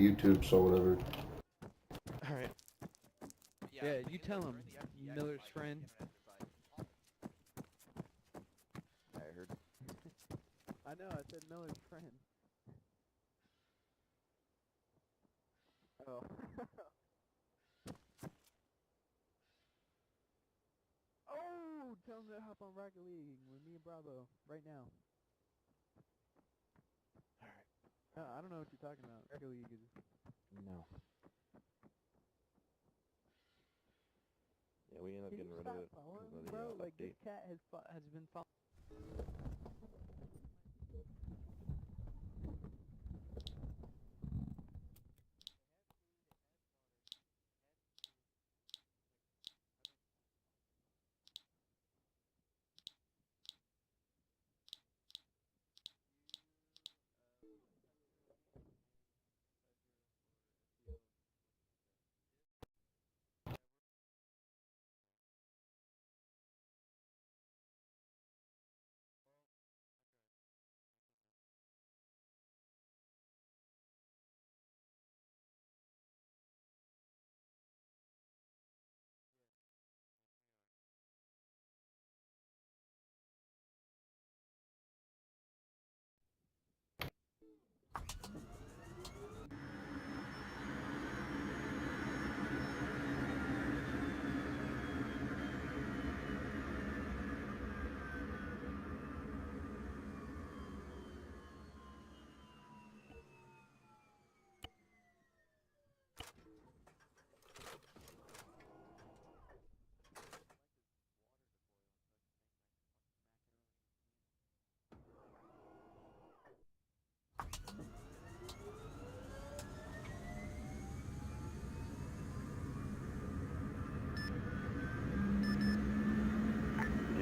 YouTube, so whatever. Alright. Yeah, you tell him, Miller's friend. I heard. I know, I said Miller's friend. Oh. Oh! Tell him to hop on Rocket League with me and Bravo right now. Alright. I don't know what you're talking about. Rocket League is... No. Yeah, we ended up Can getting you rid stop of it following because me, of the bro? Like, this update. cat has been following...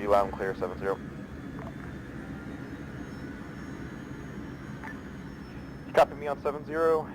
You loud and clear, 7-0. You copy me on 7-0?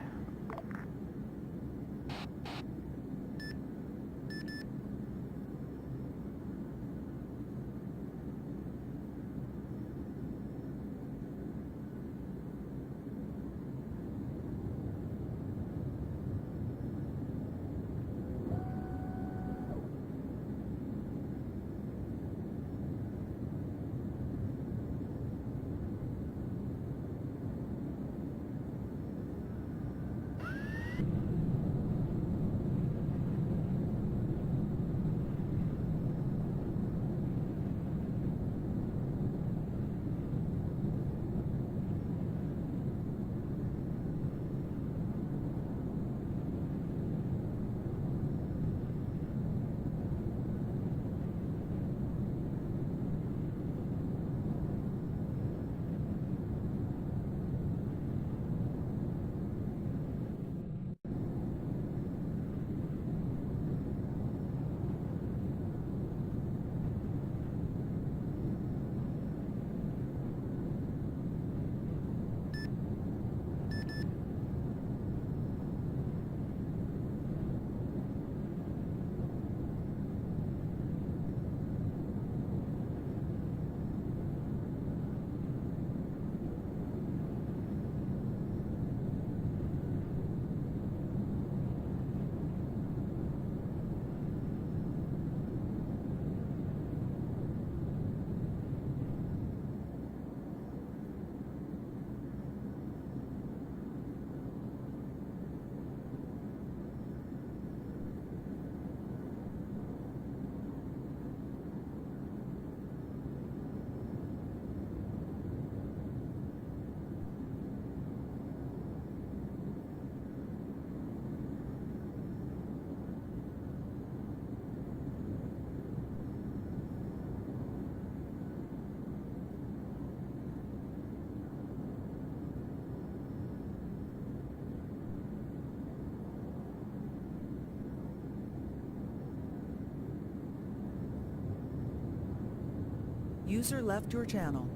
User left your channel.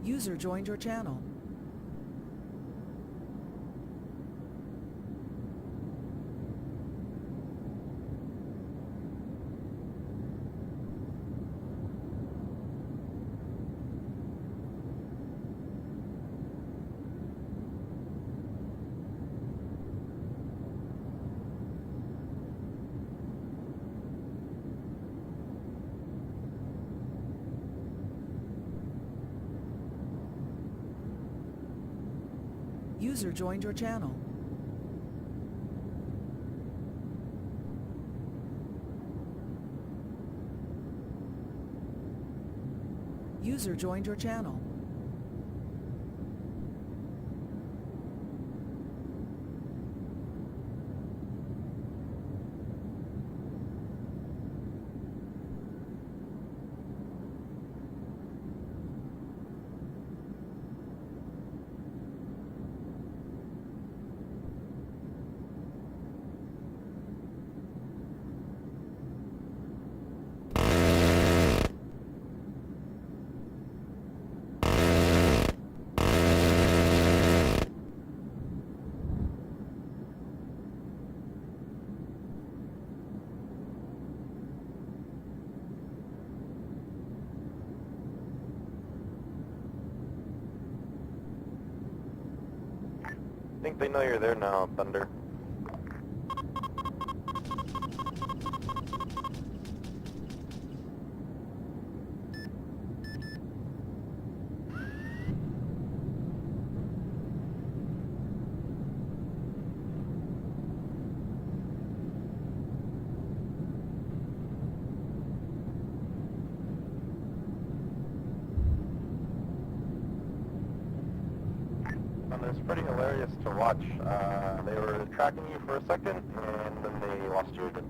User joined your channel. User joined your channel. User joined your channel. I think they know you're there now, Thunder. And it's pretty hilarious to watch. They were tracking you for a second, and then they lost you again.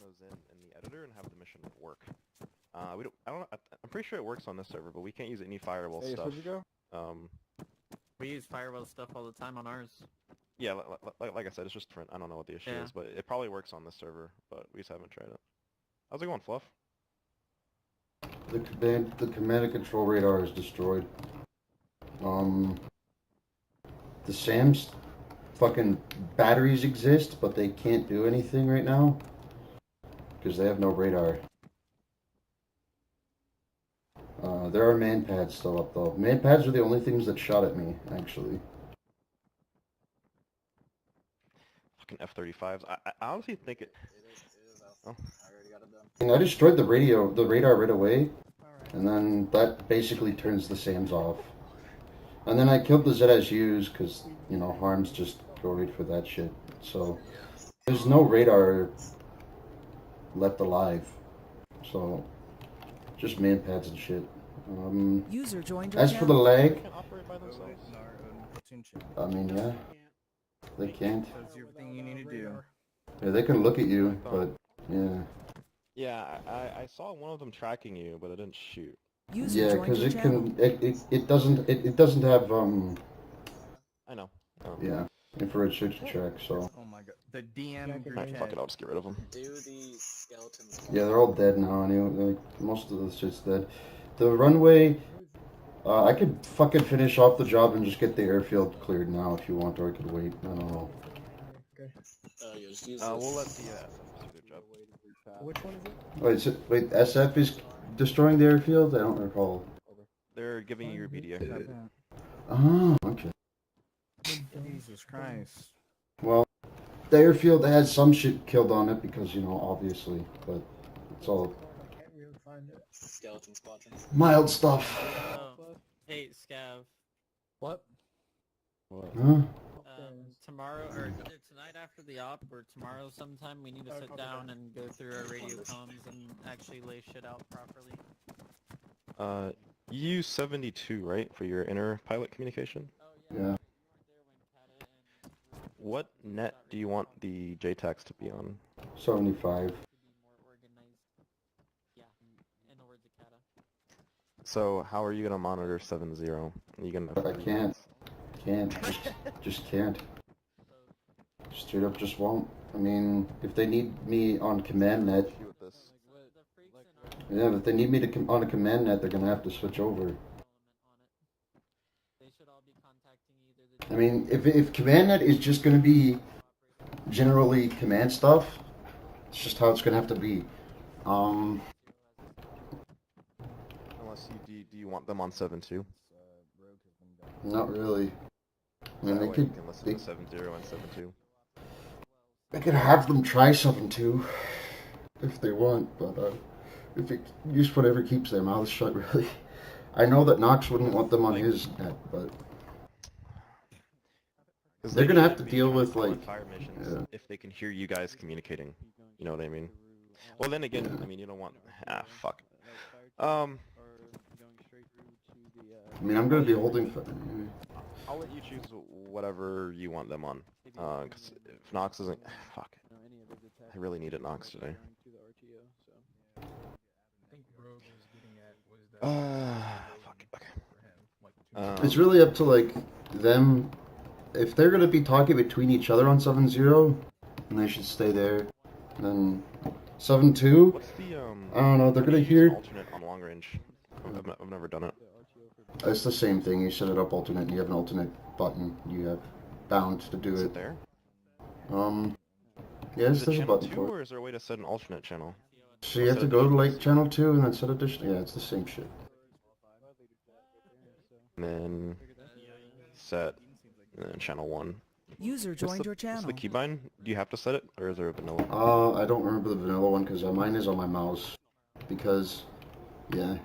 those in the editor and have the mission work. We don't. I don't. I'm pretty sure it works on this server, but we can't use any firewall Hey, stuff. where'd you go? We use firewall stuff all the time on ours. Yeah, like I said, it's just different. I don't know what the issue is, but it probably works on this server, but we just haven't tried it. How's it going, Fluff? The command and control radar is destroyed. The SAM's fucking batteries exist, but they can't do anything right now because they have no radar. There are man pads still up though. Man pads are the only things that shot at me, actually. Fucking F-35s. I honestly think it. It is out. Oh. I already got it done. And I destroyed the radar right away, and then that basically turns the SAMs off. And then I killed the ZSUs because, you know, harms just go right for that shit. So there's no radar left alive. So just man pads and shit. User joined your As for the channel. lag, Can't operate by themselves. I mean, yeah, they can't. That's everything you need to do. Yeah, they can look at you, but yeah. Yeah, I saw one of them tracking you, but it didn't shoot. User Yeah, joined because your it channel. can, it doesn't have, I know. yeah, infrared search track, so. Oh my god. The DM group Alright, fuck it, I'll just get rid of them. Do the skeletons. Yeah, they're all dead now anyway, like, most of the shit's dead. The runway, I could fucking finish off the job and just get the airfield cleared now if you want, or I could wait, I don't know. Yeah, just use We'll let this. the SF do their job. Which one is it? Wait, SF is destroying the airfield? I don't recall. They're giving you your media. Oh, okay. Jesus Christ. Well, the airfield has some shit killed on it because, you know, obviously, but it's all Skeleton squadrons. mild stuff. Oh. Hey, Scav. What? What? Huh? Tomorrow, or either tonight after the op, or tomorrow sometime, we need to sit down and go through our radio comms and actually lay shit out properly. You use 72, right, for your inner pilot communication? Yeah. What net do you want the JTAX to be on? 75. So how are you gonna monitor 70? Are you gonna? I can't. Just can't. Straight up just won't. I mean, if they need me on command net, yeah, if they need me to on a command net, they're gonna have to switch over. I mean, if command net is just gonna be generally command stuff, it's just how it's gonna have to be. Unless do you want them on 7.2? Not really. I mean, That they way could. you can listen They, to 7.0 and 7.2. they could have them try something too, if they want. But if it just whatever keeps their mouths shut, really. I know that Knox wouldn't want them on his net, but they're gonna have to deal with like. Fire missions Yeah. if they can hear you guys communicating. You know what I mean? Well, then again, Yeah. I mean, you don't want. Fuck. I mean, I'm gonna be holding. I'll let you choose whatever you want them on. Cause if Nox isn't, fuck. I really needed Nox today. Fuck. Okay. It's really up to like them. If they're gonna be talking between each other on 7.0, then they should stay there. And then 7.2, What's the I don't know. They're how do gonna you use hear. an alternate on long range. I've never done it. It's the same thing. You set it up alternate. And you have an alternate button. You have bound to do Is it. it there? Yes, Is it there's a channel button 2 for it. or is there a way to set an alternate channel? So you have to go to like channel 2 and then set addition. Yeah, it's the same shit. And then set and then channel 1. User What's joined the, your what's channel. the keybind? Do you have to set it or is there a vanilla? I don't remember the vanilla one because mine is on my mouse. Because, yeah.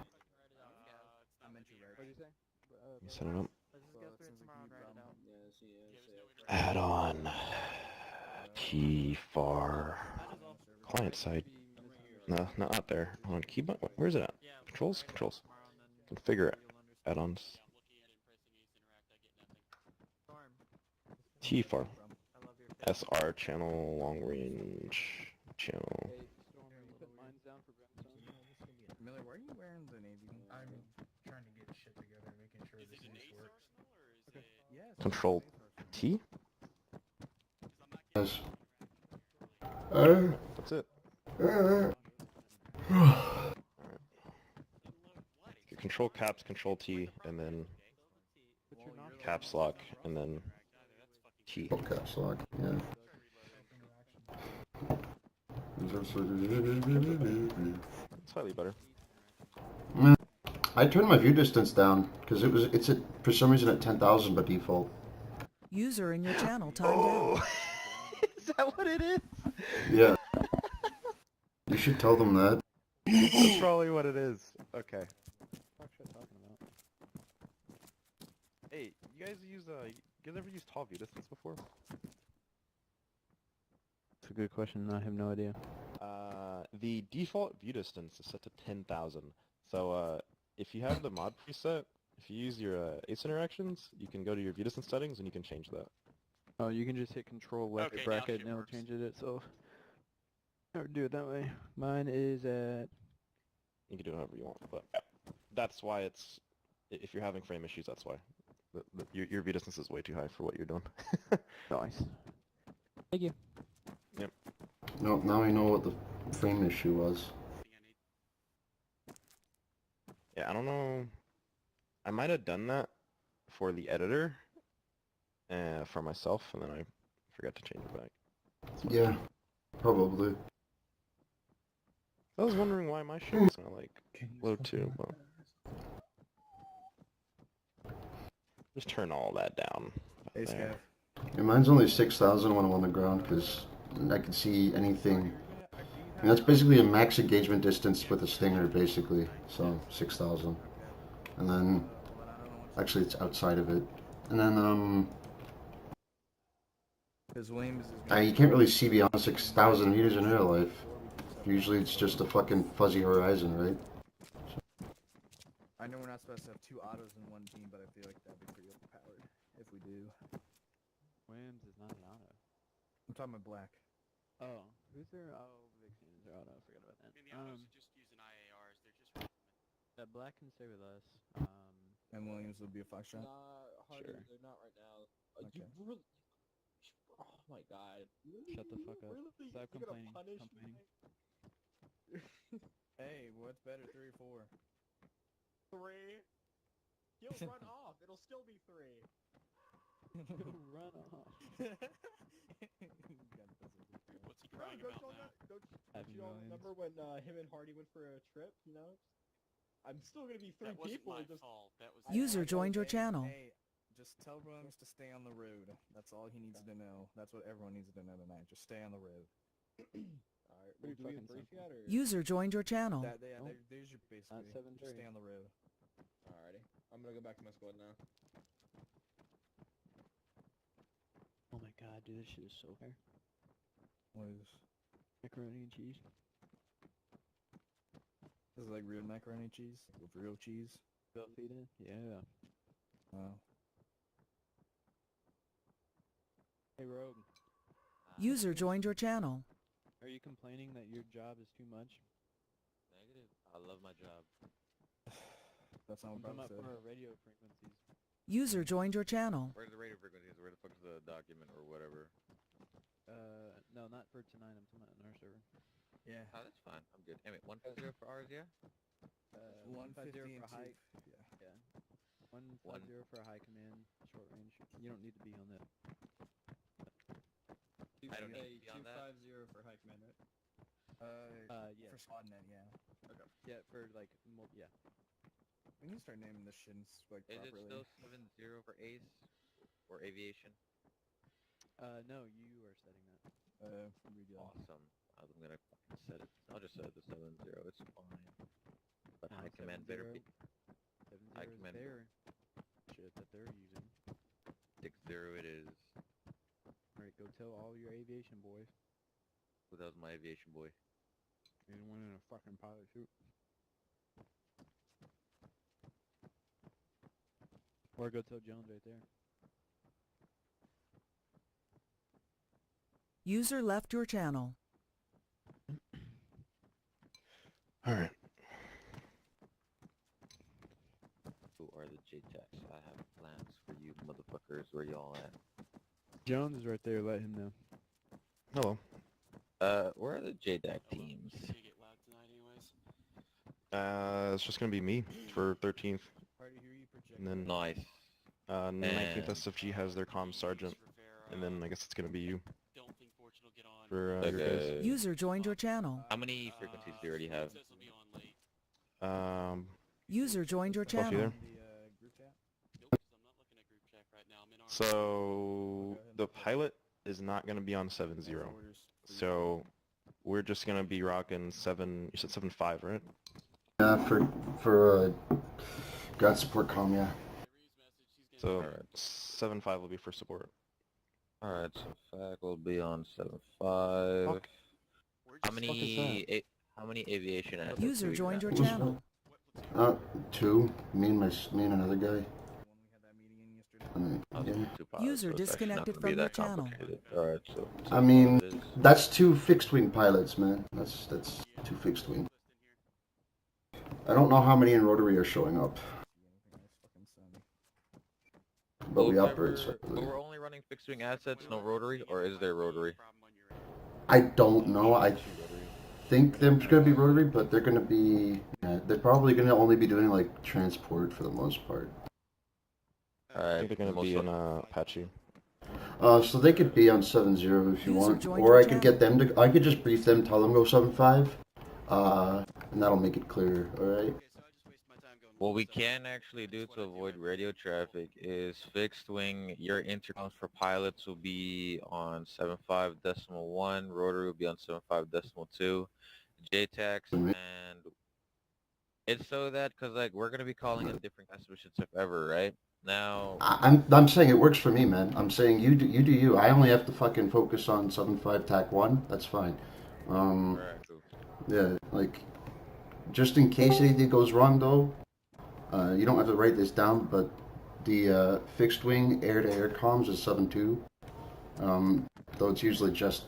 You set it up. Add on T-far client side. No, not out there. On keybind. Where is it at? Controls. Controls. Configure add-ons. T-far. SR channel long range channel. Control T? Yes. That's it. Control caps, Control T, and then caps lock, and then T. Oh, caps lock, yeah. Slightly better. I turned my view distance down because it's at, for some reason at 10,000 by default. User in your channel timed out. Is that what it is? Yeah. You should tell them that. That's probably what it is. Okay. What the fuck am I talking about? Hey, you guys ever used tall view distance before? That's a good question. I have no idea. The default view distance is set to 10,000. So, if you have the mod preset, if you use your ace interactions, you can go to your view distance settings and you can change that. Oh, you can just hit Control left Okay, now bracket shit and it'll works. change it itself. Or do it that way. Mine is at... You can do it however you want, but that's why it's... If you're having frame issues, that's why. Your view distance is way too high for what you're doing. Nice. Thank you. Yep. No, now I know what the frame issue was. Yeah, I don't know. I might have done that for the editor, for myself, and then I forgot to change it back. Yeah, probably. I was wondering why my shit was not like low too, but just turn all that down. There. Yeah, mine's only 6,000 when I'm on the ground because I can see anything. And that's basically a max engagement distance with a stinger, basically. So 6,000, and then actually it's outside of it, and then you can't really see beyond 6,000 meters in real life. Usually it's just a fucking fuzzy horizon, right? I know we're not supposed to have two autos in one team, but I feel like that'd be pretty overpowered if we do. Williams is not an auto. I'm talking about black. Oh, who's their... Oh, Vixen is their auto. I forgot about that. And the autos are just using IARs. They're just That black can stay with us. And Williams will be a Foxtrot. Nah, Hardy, Sure. they're not right now. Okay. You really... Oh my god. Shut the fuck up. Stop complaining. Hey, what's better, 3 or 4? 3? He'll run off. It'll still be 3. Run off. what's he crying about now? Don't Having you all millions. remember when him and Hardy went for a trip, you know? I'm still gonna be 3 That wasn't people. my Just... fault. That was User joined your channel. Hey, just tell Williams to stay on the road. That's all he needs to know. That's what everyone needs to know tonight. Just stay on the road. Alright, Pretty do we fucking brief simple. yet, or... User joined your channel. There's your basically. Not 7:30. Just stay on the road. Alrighty. I'm gonna go back to my squad now. Oh my god, dude, this shit is so fair. What is this? Macaroni and cheese. This is like real macaroni cheese with real cheese. Velveeta? Yeah. Oh. Hey, Rogue. User joined your channel. Are you complaining that your job is too much? Negative. I love my job. That's not I'm what talking I'm about for saying. our radio frequencies. User joined your channel. Where's the radio frequencies? Where the fuck is the document or whatever? No, not for tonight. I'm talking about on our server. Yeah. Oh, that's fine. I'm good. Anyway, 150 for ours, yeah? 150 150 for a high. Yeah. Yeah. 150 for a high command, short range. You don't need to be on that. I don't need to be on that. 250 for high command, right? Yeah. For SquadNet, yeah. Okay. Yeah, for like, yeah. We need to start naming this shit like Is it properly. still 70 for ace? Or aviation? No, you are setting that. Redo. Awesome. I'm gonna fucking set it. I'll just set it to 70. It's fine. But No, high command better 70. be 70 I is command their shit that they're using. 60 it is. Alright, go tell all your aviation boys. Who that was my aviation boy. Anyone in a fucking pilot suit. Or go tell Jones right there. User left your channel. Alright. Who are are the JTEX? I have plans for you motherfuckers. Where y'all at? Jones is right there. Let him know. Hello. Where are the JDAC teams? It's gonna get loud tonight anyways. It's just gonna be me for 13th, Party, hear you project. and then Nice. 19th And- SFG has their comm sergeant, and then I guess it's gonna be you Don't think Fortune will get on. for your guys. Okay. User joined your channel. How many frequencies do you already have? Says he'll be on late. User joined your Buffy channel. there? The group chat. Nope, 'cause I'm not looking at group chat right now. I'm in our So the pilot is not gonna be on 7-0. Orders. So we're just gonna be rocking 7. You said 7.5, right? Yeah, for God support comm, yeah. So Alright. 7.5 will be for support. Alright, so FAC will be on 7.5. Fuck. How fuck is many aviation assets User do we joined have? your channel. 2. Me and another guy. The one we had that meeting in yesterday. I mean, Oh, yeah. two pilots, User so it's actually not disconnected gonna be from your that channel. complicated. Alright, so I mean, it is. that's 2 fixed wing pilots, man. That's 2 fixed wing. I don't know how many in rotary are showing up, but we operate But separately. we're only running fixed wing assets, no rotary, or is there rotary? I don't know. I think there's gonna be rotary, but they're gonna be. They're probably gonna only be doing like transport for the most part. I Alright, think they're gonna be in Apache. So they could be on 7-0 if you User want, joined or your I could get them to. I could just brief them, tell them go 7-5, and that'll make it clear. All right. What we can actually do to avoid radio traffic is fixed wing. Your intercoms for pilots will be on 7.5.1. Rotary will be on 7.5.2. JTAX, and it's so that because like we're gonna be calling in different estimations if ever, right? Now, I'm saying it works for me, man. I'm saying you do you. I only have to fucking focus on 7-5 TAC 1. That's fine. alright, cool. Yeah, like just in case anything goes wrong though. You don't have to write this down, but the fixed wing air-to-air comms is 7-2. Though it's usually just,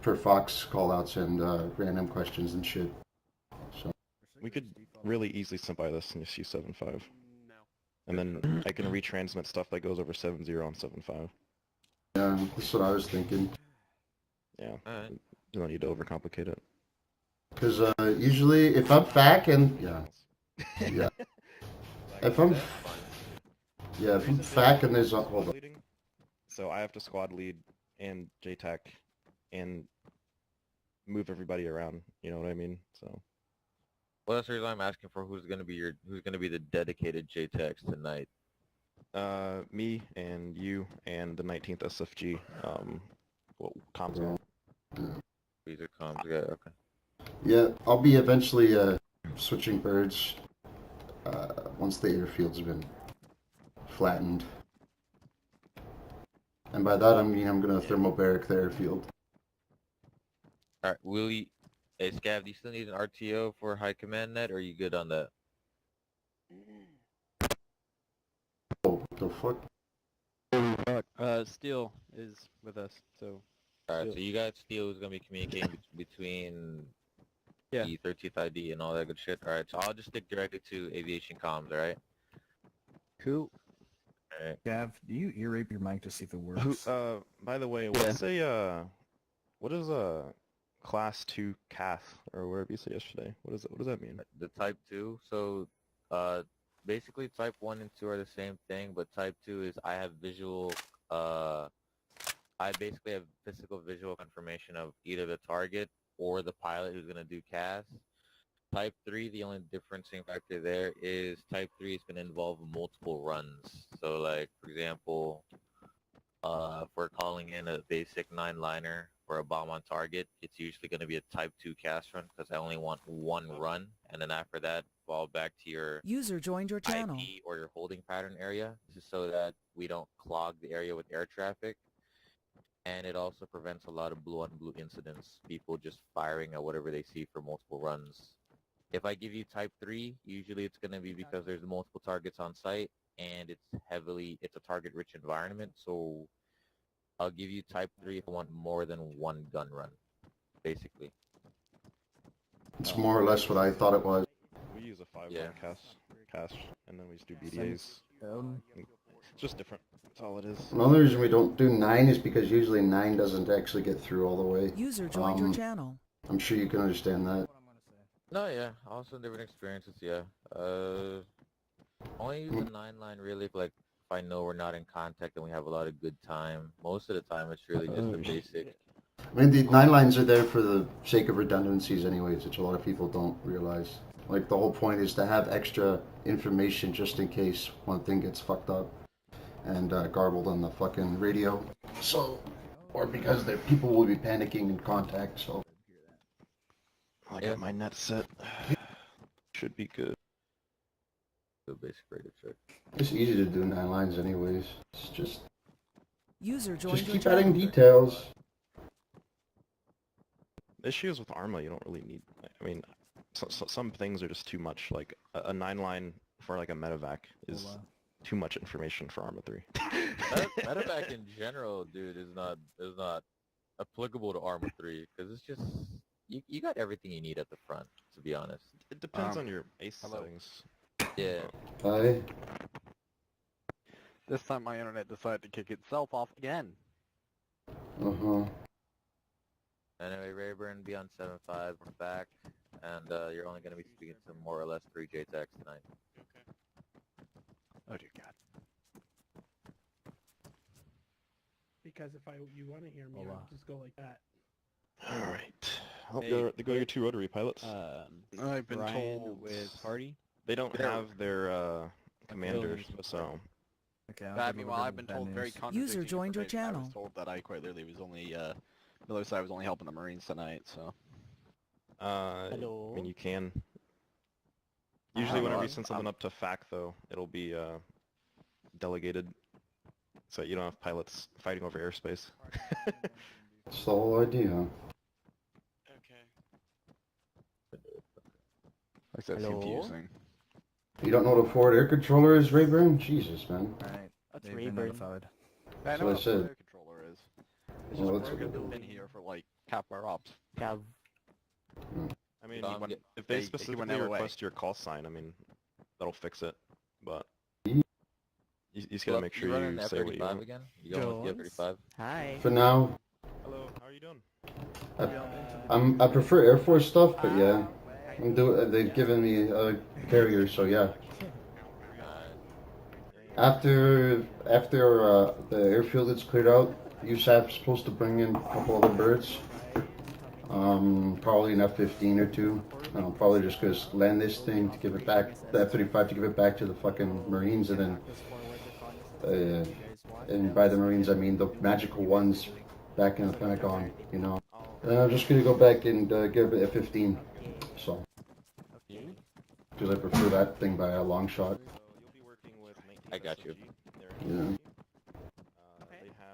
for Fox callouts and random questions and shit. So We could really easily simplify this and just use 7.5. No. And then I can retransmit stuff that goes over 7.0 on 7.5. yeah, that's what I was thinking. Yeah, Alright. you don't need to overcomplicate it. Because usually if I'm back and yeah, if I'm back and there's hold on. So I have to squad lead and JTAC and move everybody around. You know what I mean? So Well, that's the reason I'm asking for who's gonna be the dedicated JTAX tonight. me and you and the 19th SFG. Comms are. These are comms. Yeah, okay. Yeah, I'll be eventually switching birds once the airfield's been flattened. And by that I mean I'm gonna thermobaric the airfield. Alright, hey Scav, do you still need an RTO for high command net, or are you good on that? Oh, what the fuck? Steel is with us, so Alright, Steel. so you got Steel who's gonna be communicating between Yeah. the 13th ID and all that good shit. Alright, so I'll just stick directly to aviation comms, alright? cool. Alright. Gav, do you ear rape your mic to see if it works? By the way, what is a class 2 CAS or whatever you said yesterday? What does that mean? The Type 2, so basically Type 1 and 2 are the same thing, but Type 2 is I basically have physical visual confirmation of either the target or the pilot who's going to do CAS. Type 3, the only differentiating factor there is Type 3 is going to involve multiple runs. So like, for example, if we're calling in a basic 9-liner for a bomb on target, it's usually going to be a Type 2 CAS run because I only want one run, and then after that, fall back to your User joined your channel. IP or your holding pattern area, just so that we don't clog the area with air traffic. And it also prevents a lot of blue-on-blue incidents, people just firing at whatever they see for multiple runs. If I give you Type 3, usually it's going to be because there's multiple targets on site, and it's a target-rich environment, so I'll give you Type 3 if I want more than one gun run, basically. It's more or less what I thought it was. We use a 5 Yeah. CAS cache, and then we just do BDAs. It's just different. That's all it is. Another reason we don't do 9 is because usually 9 doesn't actually get through all the way. User joined your channel. I'm sure you can understand that. No, yeah. Also different experiences, yeah. Only use the 9 line really if, like, if I know we're not in contact and we have a lot of good time. Most of the time it's really just the basic. I mean, the 9 lines are there for the sake of redundancies anyways, which a lot of people don't realize. Like, the whole point is to have extra information just in case one thing gets fucked up and garbled on the fucking radio. So, or because the people will be panicking in contact, so. I got my net set. Should be good. The basic radio check. It's easy to do 9 lines anyways. It's just User joined your keep channel. adding details. The issue is with Arma, you don't really need. I mean, some things are just too much. Like a 9 line for like a medevac is too much information for Arma 3. Medevac in general, dude, is not applicable to Arma 3 because it's just you got everything you need at the front. To be honest, It depends on your base settings. yeah. Hi. This time my internet decided to kick itself off again. Uh-huh. Anyway, Rayburn, be on 7.5. We're back, and you're only going to be speaking to more or less 3 JTACs tonight. Oh dear God. Because if you want to hear me, I'll just go like that. All right. Oh, Hey, go your 2 rotary pilots. I've been Brian told with Hardy. They don't have their commanders, so. Okay, Meanwhile, I've been told very contradicting User joined your information. I channel. was told that I quite literally was only, Miller said I was only helping the Marines tonight, so. I mean, you can. Usually whenever you send something up to FAC, though, it'll be delegated, so you don't have pilots fighting over airspace. That's the whole idea. Okay. Like that's confusing. You don't know what a forward air controller is, Rayburn? Jesus, man. Alright, That's they've been Rayburn. notified. I That's know what I what a said. player controller is. It's Well, just a that's program okay. that's been here for like half our ops. Cav. I mean, if they they went specifically their way. request your call sign, I mean, that'll fix it, but you just gotta make sure you running you say what you F-35 want. again? You going with the F-35? Hi. For now, Hello, how are you doing? I prefer Air Force stuff, but yeah. They've given me a carrier, so yeah. After the airfield is cleared out, USAF's supposed to bring in a couple other birds. Probably an F-15 or 2. Probably just gonna land this thing to give it back, the F-35 to give it back to the fucking Marines, and then, and by the Marines I mean the magical ones back in the Pentagon, you know. And I'm just gonna go back and give it a F-15, so. Because I prefer that thing by a long shot. I got you. Yeah.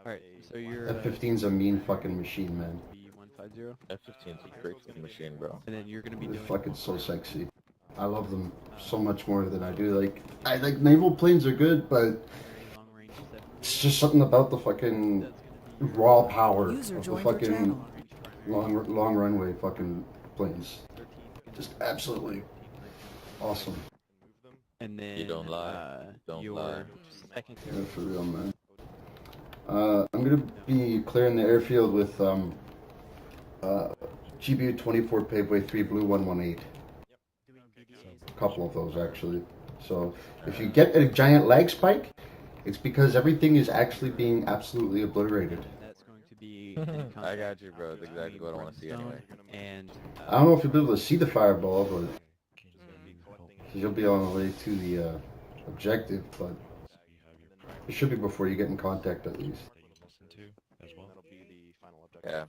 Alright, so you're F-15's a mean fucking machine, man. B150, F-15's a great machine, bro. and then you're gonna be They're doing. fucking so sexy. I love them so much more than I do. I like naval planes are good, but long range stuff. it's just something about the fucking raw power User of the joined your fucking channel. long runway fucking planes. Just absolutely awesome. And then You don't lie. Don't your lie. second Yeah, for real, man. I'm gonna be clearing the airfield with GBU 24 Paveway 3 Blue 118. A couple of those actually. So if you get a giant lag spike, it's because everything is actually being absolutely obliterated. That's going to be. I got you, bro. That's exactly what I want to see anyway. And I don't know if you'll be able to see the fireball, but you'll be on the way to the objective, but it should be before you get in contact at least. Yeah.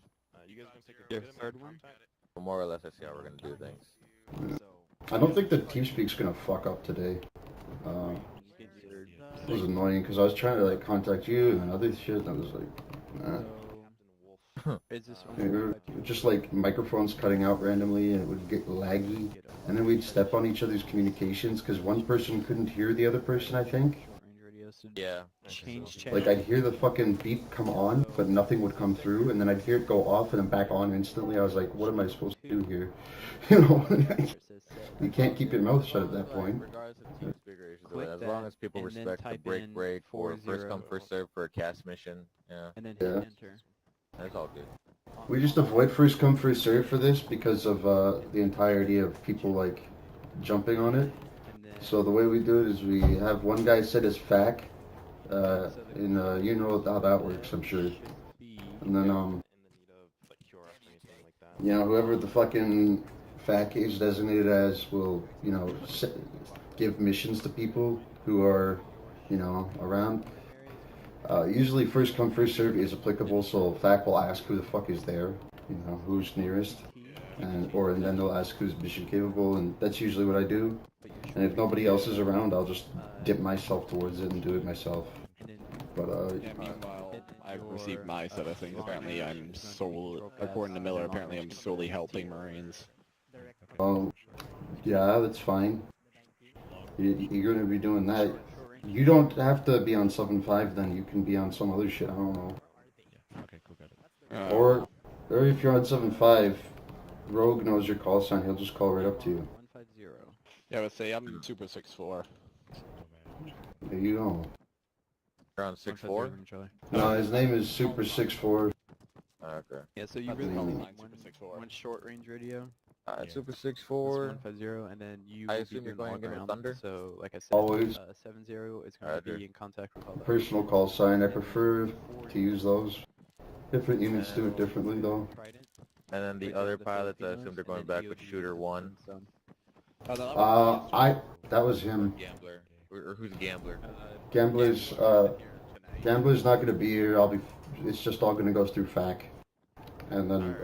your third one. But more or less, I see how we're gonna do things. I don't think the TeamSpeak's gonna fuck up today. It was annoying because I was trying to like contact you and other shit, and I was like, nah. Is this It were just like microphones cutting out randomly, and it would get laggy, and then we'd step on each other's communications because one person couldn't hear the other person, I think. Yeah. Change chat. Like I'd hear the fucking beep come on, but nothing would come through, and then I'd hear it go off and then back on instantly. I was like, what am I supposed to do here? You know, you can't keep your mouth shut at that point. Regardless of click As that, long as people and then respect the type break in break or first come 40, first serve for a cast mission. Yeah, and then Yeah. hit enter. that's all good. We just avoid first come first serve for this because of the entirety of people like jumping on it. And then So the way we do it is we have one guy set as FAC, and you know how that works, I'm sure. And then you know, whoever the fucking FAC is designated as will, you know, give missions to people who are, you know, around. Usually first come first serve is applicable, so FAC will ask who the fuck is there, you know, who's nearest, and then they'll ask who's mission capable, and that's usually what I do. And if nobody else is around, I'll just dip myself towards it and do it myself. But meanwhile, I've received my set of things. Apparently, according to Miller, apparently I'm solely helping Marines. Yeah, that's fine. You're gonna be doing that. You don't have to be on 7.5 then, you can be on some other shit, I don't know. Okay, cool, got it. Or if you're on 7.5, Rogue knows your call sign, he'll just call right up to you. 150. Yeah, let's say I'm Super 6'4". There you go. You're on 6'4"? No, his name is Super 6'4". Okay. Yeah, so you That's really probably need fine, Super 6'4". one short range radio. Super That's 6'4". 150, and then you I will assume be you're doing going in with all Thunder? ground. So, like I said, Always. 70 is going to be in contact with all the Personal call sign, I prefer to use those. Different units do it differently though. And then the other pilots, I assume they're going back with Shooter 1. That was him. Gambler. Or who's Gambler? Gambler's not gonna be here, it's just all gonna go through FAC. And then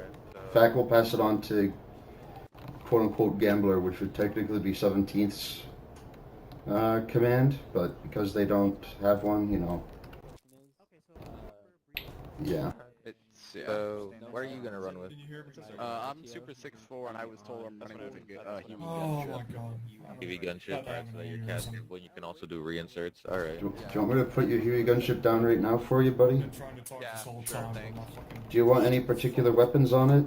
FAC will pass it on to quote-unquote Gambler, which would technically be 17th's command, but because they don't have one, you know. Yeah. So, what are you gonna run with? I'm Super 6'4", and I was told I'm running with a human gunship. Heavy gunship, alright, so that you're casting, well, you can also do reinserts, alright. Do you want me to put your Huey gunship down right now for you, buddy? Yeah, sure, thanks. Do you want any particular weapons on it?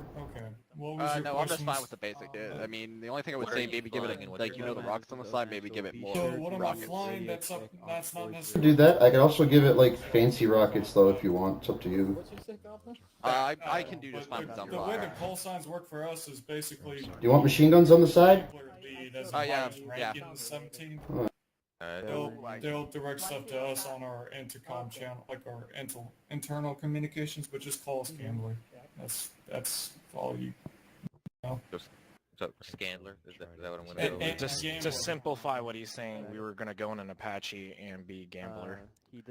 No, I'm just fine with the basic. I mean, the only thing I would What are say, you maybe give it, flying and like, you know, the rockets on the side, maybe give it more rockets. That's not Could do that. I could also give it like fancy rockets though if you want. It's up to you. I can do just fine with The way the Sunfire. call signs work for us is basically. Do you want machine guns on the side? Yeah. 17. Alright. They'll direct stuff to us on our intercom channel, like our internal communications, but just call us Gambler. That's all you. So, Scandler, is that what I'm gonna go with? Just to simplify what he's saying, we were gonna go in an Apache and be Gambler.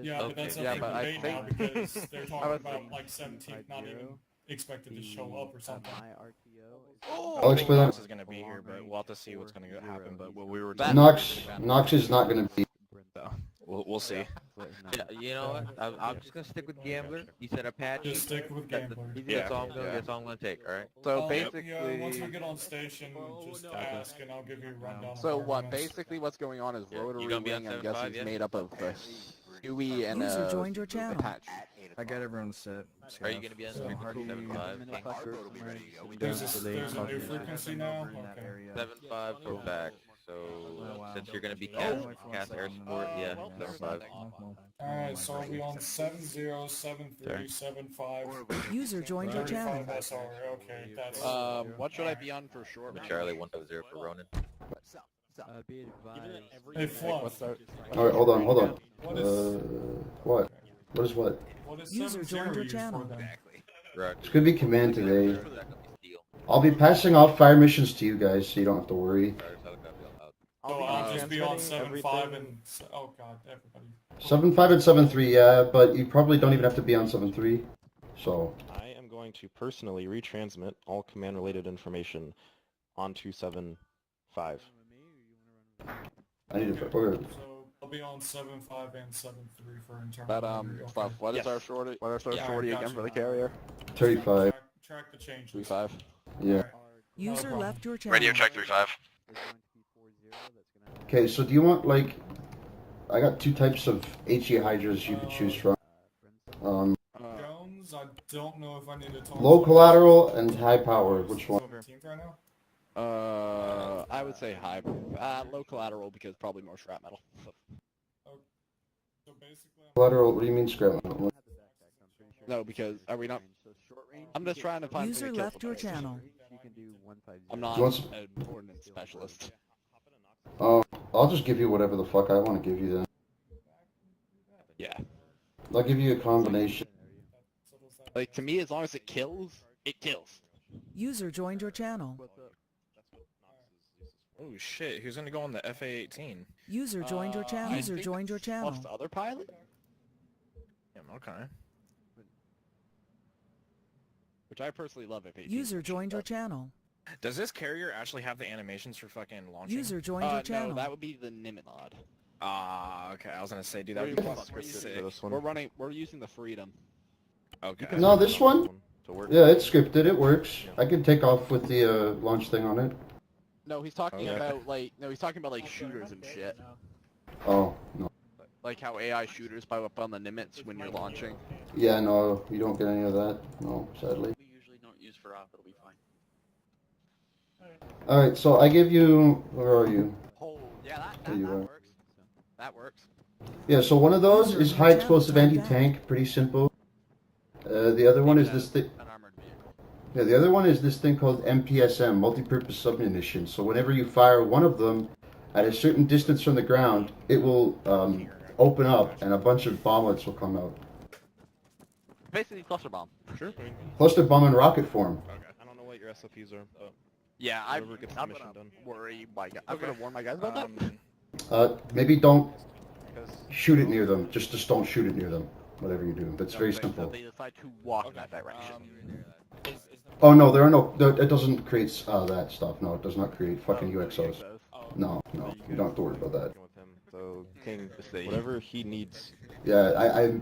Yeah, but that's Yeah, up but for I debate now think- because they're talking about think like 17 not even expected to show up or something. I'll explain Nox that. is gonna be here, but we'll have to see what's gonna happen. But what we were Nox is not gonna be. we'll see. Yeah, you know what? I'm just gonna stick with Gambler. You said Apache. Just stick with Gambler. That's all I'm gonna take, alright? So Yeah, basically, once we get on station, just ask and I'll give you a rundown. of so our what? units. Basically, what's going on is Yeah, rotary you gonna be on wing. I'm 7.5 guessing yet? is made up of Huey and User joined your channel. Apache. I got everyone set. Are you gonna be on So, 7.5? There's a new frequency now? Okay. 7.5 for back. So, since you're gonna be cast air support, yeah, 7.5. Alright, so I'll be on 707375. User joined your channel. SR, okay, that's... What should I be on for short? Charlie 150 for Ronan. Be advised. Hey, Fluff. Alright, hold on. What? What is what? What is User 70 joined your used for channel. then? Correct. It's gonna be command today. I'll be passing off fire missions to you guys, so you don't have to worry. So I'll just be on 7.5 and... Oh god, everybody. 7.5 and 7.3, yeah, but you probably don't even have to be on 7.3. So I am going to personally retransmit all command-related information onto 7.5. I need to. Okay. So I'll be on 7.5 and 7.3 for internal. But delivery, okay. Fluff, what is our shorty? What is our Yeah, shorty gotcha. again for the carrier? 35. Track the changes. 35. Yeah. User problem. left your channel. Radio check 35. Okay, so do you want like? I got two types of HE hydras you could choose from. Jones, I don't know if I need to talk Low to collateral and high power. Which one? 17th right now? I would say high. Low collateral because probably more scrap metal. So basically, Collateral, what do you mean scrap? No, because are we not? I'm just trying to find. User left your channel. You can do 150. I'm not You want an ordnance specialist. Oh, I'll just give you whatever the fuck I want to give you then. Yeah. I'll give you a combination. Like to me, as long as it kills, it kills. User joined your channel. Oh shit, who's gonna go on the FA-18? User joined your channel. User think joined your channel. Plus the other pilot. Yeah, okay. Which I personally love F-18. User joined your channel. Does this carrier actually have the animations for fucking launching? User joined your channel. No, that would be the Nimitod. Ah, okay. I was gonna say, dude, that would be fucking sick. We're using the Freedom. Okay. No, this one? To work. Yeah, it's scripted. It works. I can take off with the launch thing on it. No, he's talking Okay. about he's talking about like shooters and shit. Oh, no. Like how AI shooters pop up on the Nimitz when you're launching. Yeah, no, you don't get any of that. No, sadly. We usually don't use for op, it'll be fine. Alright, so I give you... Where are you? Oh, yeah, There you are. works. That works. Yeah, so one of those User is in high your explosive channel timed anti-tank. Pretty simple. The other one is this thing... An armored vehicle. Yeah, the other one is this thing called MPSM, multi-purpose submunition. So whenever you fire one of them at a certain distance from the ground, it will open up and a bunch of bomblets will come out. Basically, cluster bomb. Sure. Cluster bomb in rocket form. I don't know what your SOPs are, but Yeah, I'm whoever gets the gonna mission done. I'm gonna warn my guys about that. Maybe don't Because shoot it near them. Just don't shoot it near them. Whatever you do. That's very simple. They decide to walk in that direction. Oh no, there are no... It doesn't create that stuff. No, it does not create fucking UXOs. No, you don't have to worry about that. with him, so King, whatever he needs. Yeah,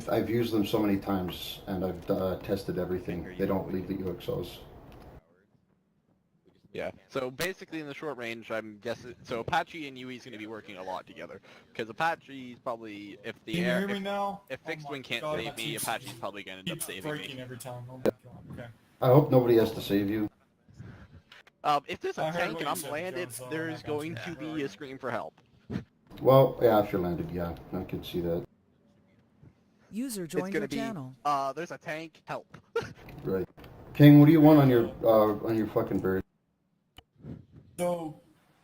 I've used them so many times, and I've tested everything. They don't leave the UXOs. Yeah. So basically, in the short range, I'm guessing. So Apache and UE is going to be working a lot okay, because Apache's probably if the Can you air hear me now? if Oh fixed my wing can't God, save my me, keeps- Apache's probably going to end up Keeps saving breaking me. every time. Oh my god. Okay. I hope nobody has to save you. If there's a I heard tank what and you I'm said, landed, Joe, so there's I got going you. to be a scream for help. Well, yeah, if you're landed, yeah, I could see that. User It's joined going your to be channel. there's a tank, help. Right. King, what do you want on your fucking bird? So,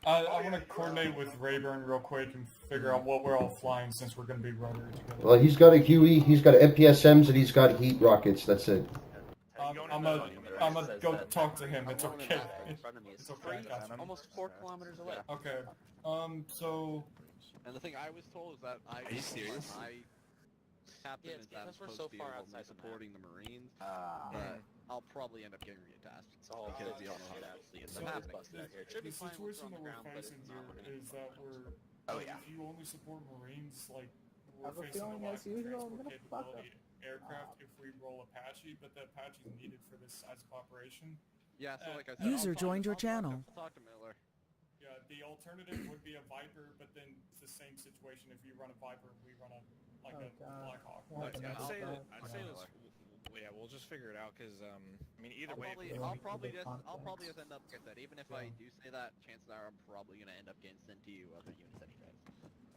I want to coordinate with Rayburn real quick and figure out what we're all flying since we're going to be rotary together. Well, he's got a Huey, he's got MPSMs, and he's got heat rockets. That's it. I'm gonna go talk to him. It's okay. It's okay. Gotcha. Almost 4 kilometers away. Okay. So And the thing I was told is that Are you serious? My captain Yeah, is that because we're supposed so to be far involved in outside the map. supporting the Marines, but I'll probably end up getting reattached. It's all because good. you don't know how to see it. So The map's the, busted out here. It should be the fine once situation we're on that the we're ground, but facing it's not when here it is that we're Oh, like, yeah. if you only support Marines, like I we're have a facing a feeling lack as of usual, I'm transport gonna fuck up. capability aircraft if we roll Apache, but the Apache is needed for this size of operation. Yeah, so like I said, User joined your channel. I'll talk to Miller. Yeah, the alternative would be a Viper, but then it's the same situation if you run a Viper, we run a Oh, God. Black Hawk. What I'd the say fuck? this. Yeah, we'll just figure it out because I mean either way. I'll probably just end up like I said, even if I do say that, chances are I'm probably gonna end up getting sent to you other units anyways.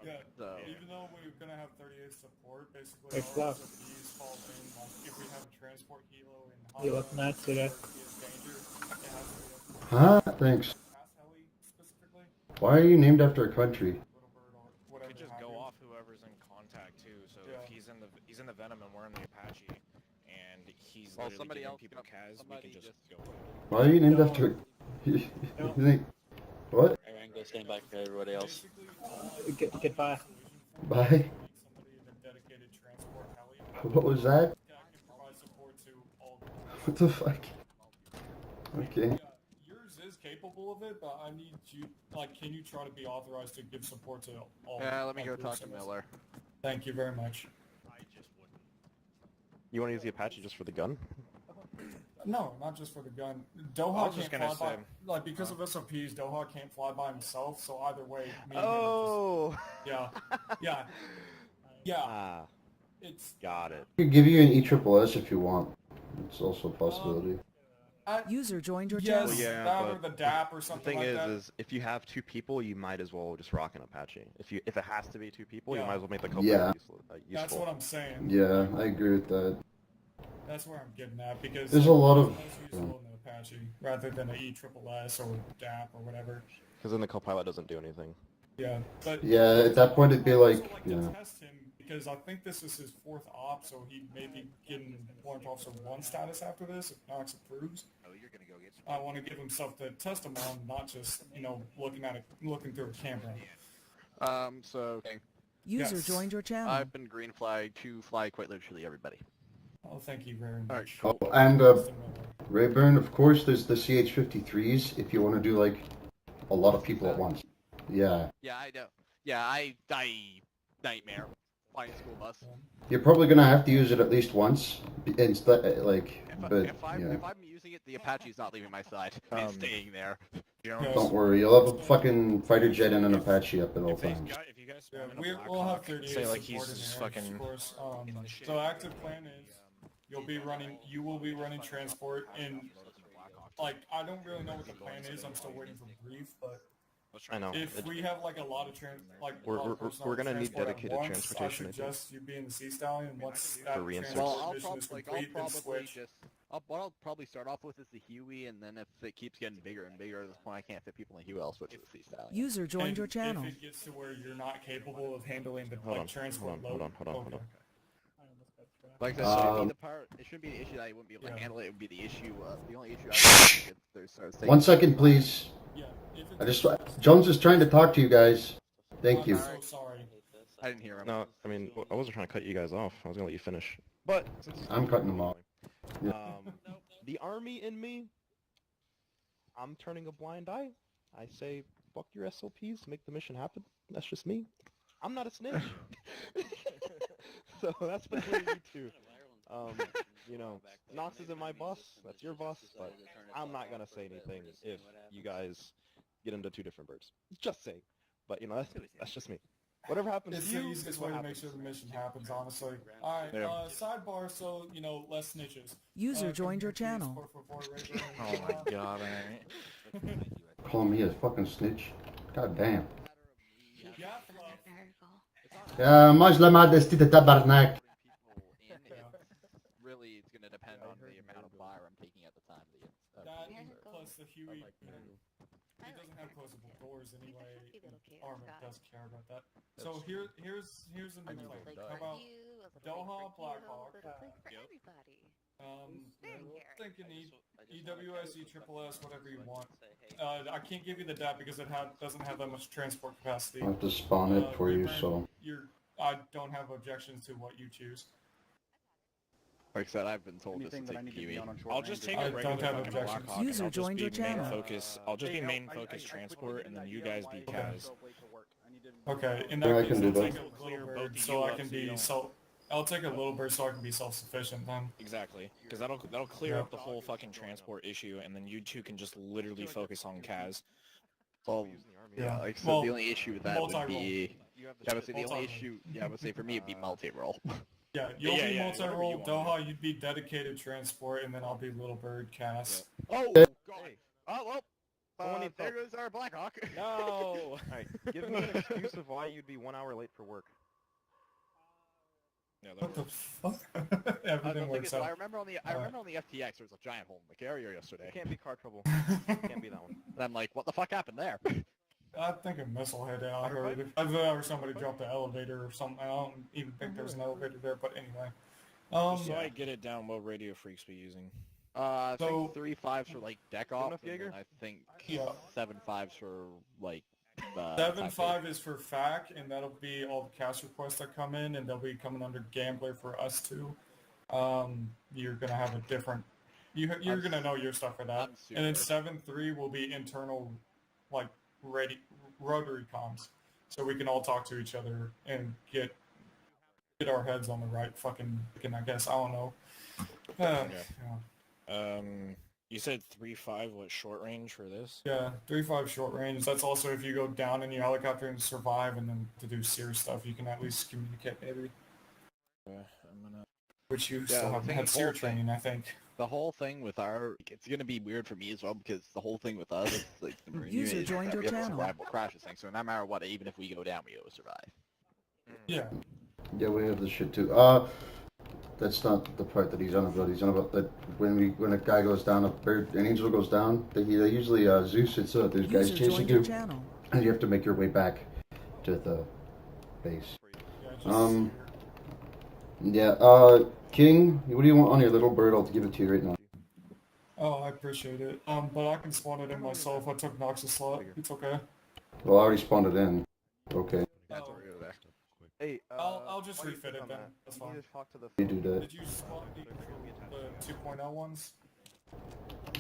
Yeah, So even though we're gonna have 38 support, basically Hey, all Fluff. SOPs fall in. Like if we have a transport helo in You look nuts today. danger, it has to be Huh? Thanks. pass heli specifically. Why are you named after a country? Little bird or whatever. Could just have go you. off whoever's in contact too. So Yeah. if he's in the Venom and we're in the Apache, and he's Well, literally somebody giving else people got- Kaz, we somebody can just just- go. Why are you named after... you think... What? Alright, go stand by for everybody else. Basically, Goodbye. Bye? somebody in a dedicated transport heli What was that? that can provide support to all. What the fuck? Okay. Yeah, yours is capable of it, but I need you. Like, can you try to be authorized to give support to all? yeah, let me all go groups talk to of us? Miller. Thank you very much. You want to use the Apache just for the gun? No, not just for the gun. I Doha was just can't gonna fly by, say- like because of SOPs, Doha can't fly by himself. So either way, me and him are Oh. just, yeah. Ah, It's got it. I could give you an ESSS if you want. It's also a possibility. User joined your Yes, channel. yeah, that or but the DAP or The something thing like that. is if you have 2 people, you might as well just rock an Apache. If it has to be 2 people, you Yeah. might as well make the Yeah. co-pilot useful. That's what I'm saying. Yeah, I agree with that. That's where I'm getting at because There's a lot it's of- most useful in the Apache rather than an ESSS or DAP or whatever. Because then the co-pilot doesn't do anything. Yeah, but Yeah, at that point it'd be like, to yeah. test him because I think this is his 4th op, so he may be getting Warrant Officer 1 status after this if Knox approves. I want to give him stuff to test him on, not just looking through a camera. So User Yes. joined your channel. I've been green flagged to fly quite literally everybody. Oh, thank you very Alright, much. cool. Oh, and Rayburn, of course, there's the CH-53s if you want to do like a lot of people at once. Yeah. Yeah, I know. Yeah, I nightmare flying school bus. You're probably gonna have to use it at least once, instead, like, but If I'm yeah. using it, the Apache's not leaving my side. It's staying there. Don't worry, you'll have a fucking fighter jet and an Apache up at all times. If you guys we'll have 38 say like support he's in there, fucking of course. So active plan is you will be running transport in. Like I don't really know what the plan is. I'm still waiting for brief, but I know. if we have like a lot of We're gonna need dedicated once, transportation, I I think. suggest you be in the Sea Stallion. And once that For reinserts. Well, transport mission is complete, then switch. what I'll probably start off with is the Huey, and then if it keeps getting bigger and bigger, at this point I can't fit people in the Huey, I'll switch to the Sea Stallion. User joined your channel. If it gets to where you're not capable of handling the Hold on, transport hold on, load, hold on. Like I said, it shouldn't be the issue that I wouldn't be able to handle it. It would be the issue. The only issue I would there's 1 second, please. Yeah, Jones is trying to talk to you guys. Thank you. I'm so sorry. I didn't hear him. No, I mean, I wasn't trying to cut you guys off. I was gonna let you finish. But I'm cutting them off. The army in me, I'm turning a blind eye. I say, fuck your SOPs, make the mission happen. That's just me. I'm not a snitch. So that's between you two. You know, Knox isn't my boss. That's your boss. But I'm not gonna say anything if you guys get into 2 different birds. Just saying. But you know, that's just me. Whatever happens It's to the you easiest is way what to make happens. sure the mission happens, honestly. Alright, Yeah. sidebar, so, less snitches. User joined your channel. Oh my god, alright. Call me a fucking snitch. God damn. Yeah, Majla Madesti de Tabarnak. Really, it's gonna depend on the amount of fire I'm taking at the time. that plus the Huey, it doesn't have closable doors anyway. Armor doesn't care about that. So here's a new thing. How about Doha Blackhawk? Thinking EWS, ESSS, whatever you want. I can't give you the DAP because it doesn't have that much transport capacity. I'll have to spawn it for you, so. I don't have objections to what you choose. Like I said, I've been told this to take Huey. I'll just take I a don't regular have fucking objections. Blackhawk. and User I'll just joined be your main channel. focus. I'll just be main focus transport, and then you guys be CAS. Okay, in Yeah, I that can case, do I'll that. take a little Both bird of so you I up can so you be don't- I'll take a little bird so I can be self-sufficient then. Exactly, because that'll clear Yeah. up the whole fucking transport issue, and then you two can just literally focus on CAS. Well, Yeah. like I said, Well, the only issue with that would multi-role. be. I would say the only Multi-role. issue. Yeah, I would say for me it'd be multi-roll. Yeah, you'll Yeah, be yeah, multi-role, whatever you want. Doha, you'd be dedicated transport, and then I'll be little bird cast. Oh God! Oh well. Someone needs There help. goes our Blackhawk. No! Alright, give me an excuse of why you'd be 1 hour late for work. Yeah, What the fuck? The Everything thing works is, out. I remember on the FTX there was a giant hole in the carrier yesterday. It can't be car trouble. Can't be that one. And I'm like, what the fuck happened there? I think a missile hit it, I heard. I've heard somebody dropped the elevator or something. I don't even think there's an elevator there, but anyway. Just so I get it down, what radio freaks be using? I So- think 3.5s for like deck off, enough, and then Jaeger? I think Yeah. 7.5s for like. 7.5 is for FAC, and that'll be all the cast requests that come in, and they'll be coming under Gambler for us too. You're gonna have a different. You're gonna know your stuff for that. I'm And then super. 7.3 will be internal, like rotary comms, so we can all talk to each other and get our heads on the right fucking. I guess I don't know. Okay. Yeah. You said 3.5, what, short range for this? Yeah, 3.5 short range. That's also if you go down in your helicopter and survive, and then to do serious stuff, you can at least communicate maybe. I'm gonna... Which you Yeah, still the haven't thing had is, SEER whole thing- training, I think. The whole thing with it's gonna be weird for me as well because the whole thing with us, like the Marine User unit, joined your we have a channel. survivable crashes thing. So no matter what, even if we go down, we always survive. Yeah. Yeah, we have this shit too. That's not the part that he's on about. He's on about that when a guy goes down, an angel goes down, they usually Zeus hits up. There's guys User chasing joined your you, channel. and you have to make your way back to the base. Yeah, King, what do you want on your little bird? I'll give it to you right now. Oh, I appreciate it. But I can spawn it in myself. I took Nox's slot. It's okay. Well, I already spawned it in. Okay. Hey, I'll just refit it then. That's fine. You do that. Did you spawn the 2.0 ones?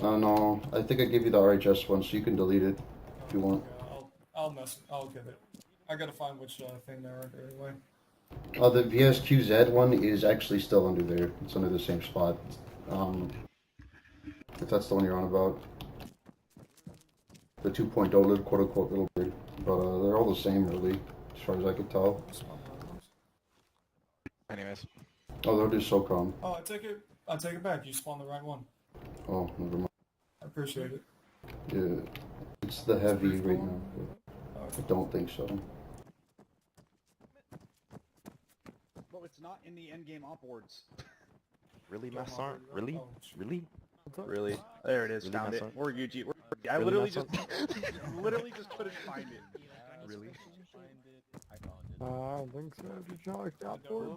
No, I think I gave you the RHS one, so you can delete it if you want. Yeah, I'll get it. I gotta find which thing they're under anyway. The VSQZ one is actually still under there. It's under the same spot. If that's the one you're on about. The 2.0 little quote-unquote little bird. But they're all the same, really, as far as I could tell. Anyways. Oh, they'll do SOCOM. Oh, I take it back. You spawned the right one. Oh, never mind. I appreciate it. Yeah, it's the heavy right now. I don't think so. Bro, it's not in the endgame op boards. Really, Massant? Really? Really? Really? There it is. Really, Found it. Massant? We're UG. I Really, literally Massant? just literally just couldn't find it. Really? I don't think so. Did you like that board?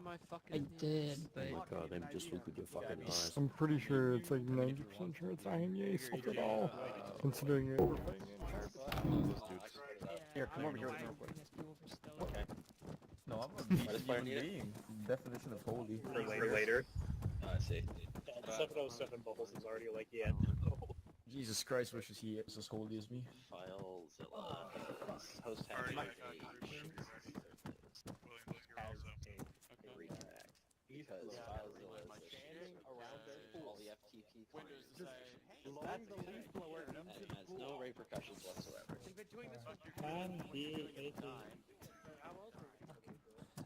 I did, but... Oh my god, I'm just looking at your fucking eyes. I'm pretty sure it's like 90% sure it's IMEA stuff at all. Considering you're overpaying it. Here, come over here with me real quick. Okay. No, I'm a human being. Definition of holy. For later. I see. 707 Bubbles is already like, yeah. Jesus Christ wishes he is as holy as me. FileZilla. Host has a redirect. Because FileZilla is all the FTP clients. And has no repercussions whatsoever.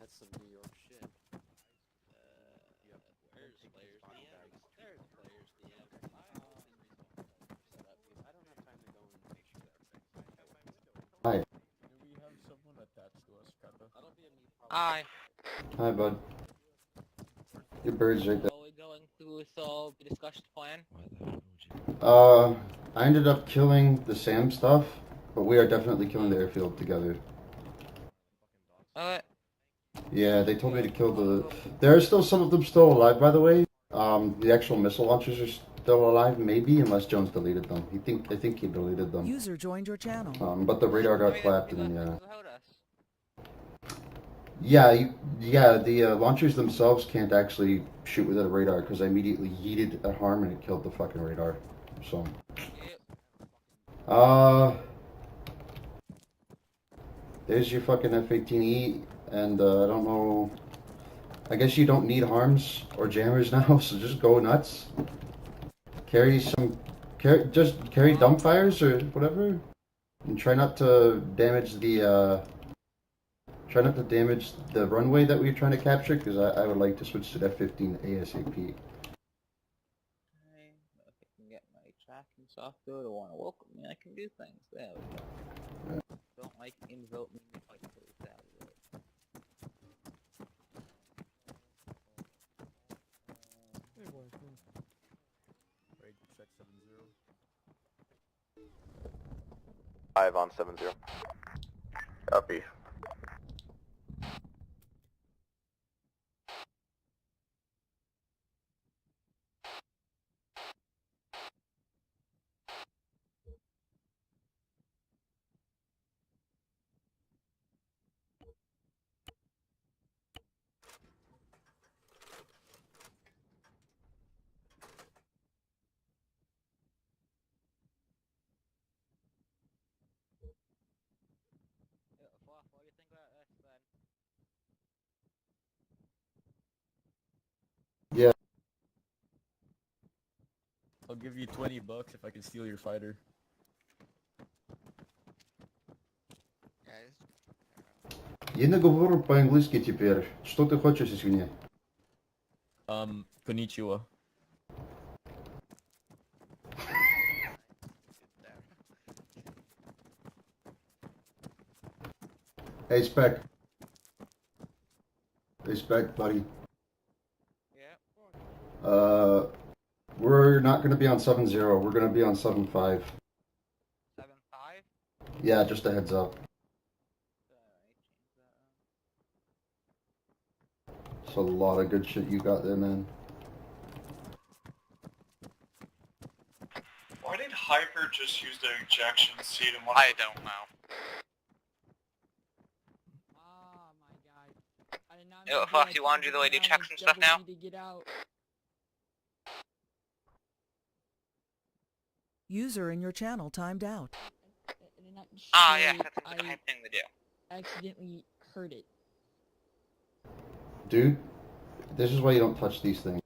That's some New York shit. Where's Players DM? There's Players DM. I don't have time to go and make sure that Hi. Do we have someone attached to us, Kata? Hi. Hi, bud. Your bird's right there. Are we going to solve the discussion plan? I ended up killing the SAM stuff, but we are definitely killing the airfield together. Yeah, they told me to kill the... There are still some of them still alive, by the way. The actual missile launchers are still alive, maybe, unless Jones deleted them. I think he deleted them. User joined your channel. But the radar got clapped, and yeah, the launchers themselves can't actually shoot without a radar because I immediately yeeted a harm and it killed the fucking radar. So, there's your fucking F-18E, and I don't know. I guess you don't need harms or jammers now, so just go nuts. Just carry dumbfires or whatever, and try not to damage the. Try not to damage the runway that we're trying to capture, because I would like to switch to the F-15 ASAP. Okay, if I can get my tracking software to want to welcome me, I can do things. There we go. Don't like invoke me like that. Wait, check 7-0. 5 on 7-0. Copy. What do you think about this then? Yeah. I'll give you $20 if I can steal your fighter. Я не говорю по-английски теперь. Что ты хочешь, извини? Konnichiwa. Hey, Spec. Hey, Spec, buddy. Yeah. We're not going to be on 7-0. We're going to be on 7-5. 7-5? Yeah, just a heads up. It's a lot of good shit you got there, man. Why did Hyper just use the ejection seat and one? I don't know. Oh my god. I did not know Fox, you wanna do the lady checks and stuff now? to get out. User in your channel timed out. Ah, yeah, that's the kind of thing to do. Accidentally hurt it. Dude, this is why you don't touch these things.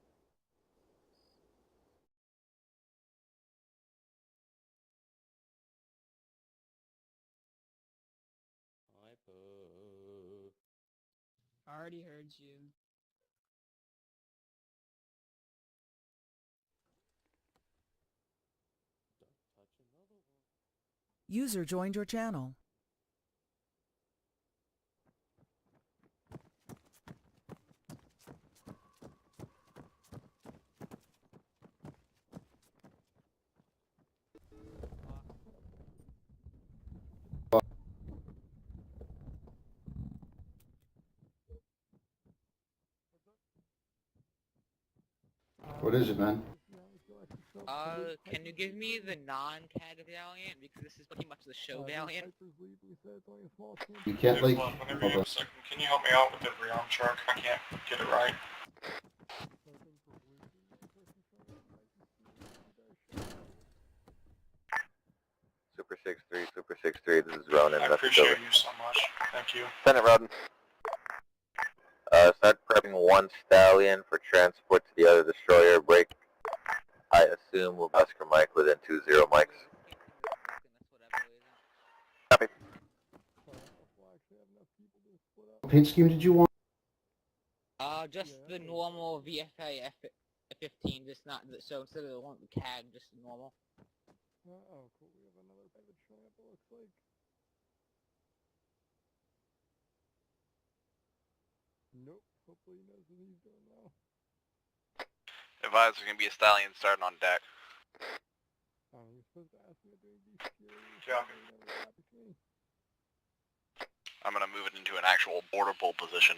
I already heard you. User joined your channel. What is it, man? Can you give me the non-CAD Valiant? Because this is pretty much the show Valiant. You can't, like... Whenever Hold you on. have a second, can you help me out with the Realm truck? I can't get it right. Super 6-3, Super 6-3, this is Ronan. I appreciate you so much. Thank you. Send it, Ronan. Start prepping one stallion for transport to the other destroyer. Break, I assume, will Oscar Mike within 2-0 mics. Copy. What paint scheme did you want? Just the normal VFA F15, just not the, so instead of the one with the CAD, just the normal. Oh, cool. We have another private showing up, it looks like. Nope. Hopefully he knows what he's doing now. Advise there's gonna be a stallion starting on deck. Oh, you're supposed to ask me to do these skills. Yeah. I'm gonna move it into an actual border pull position.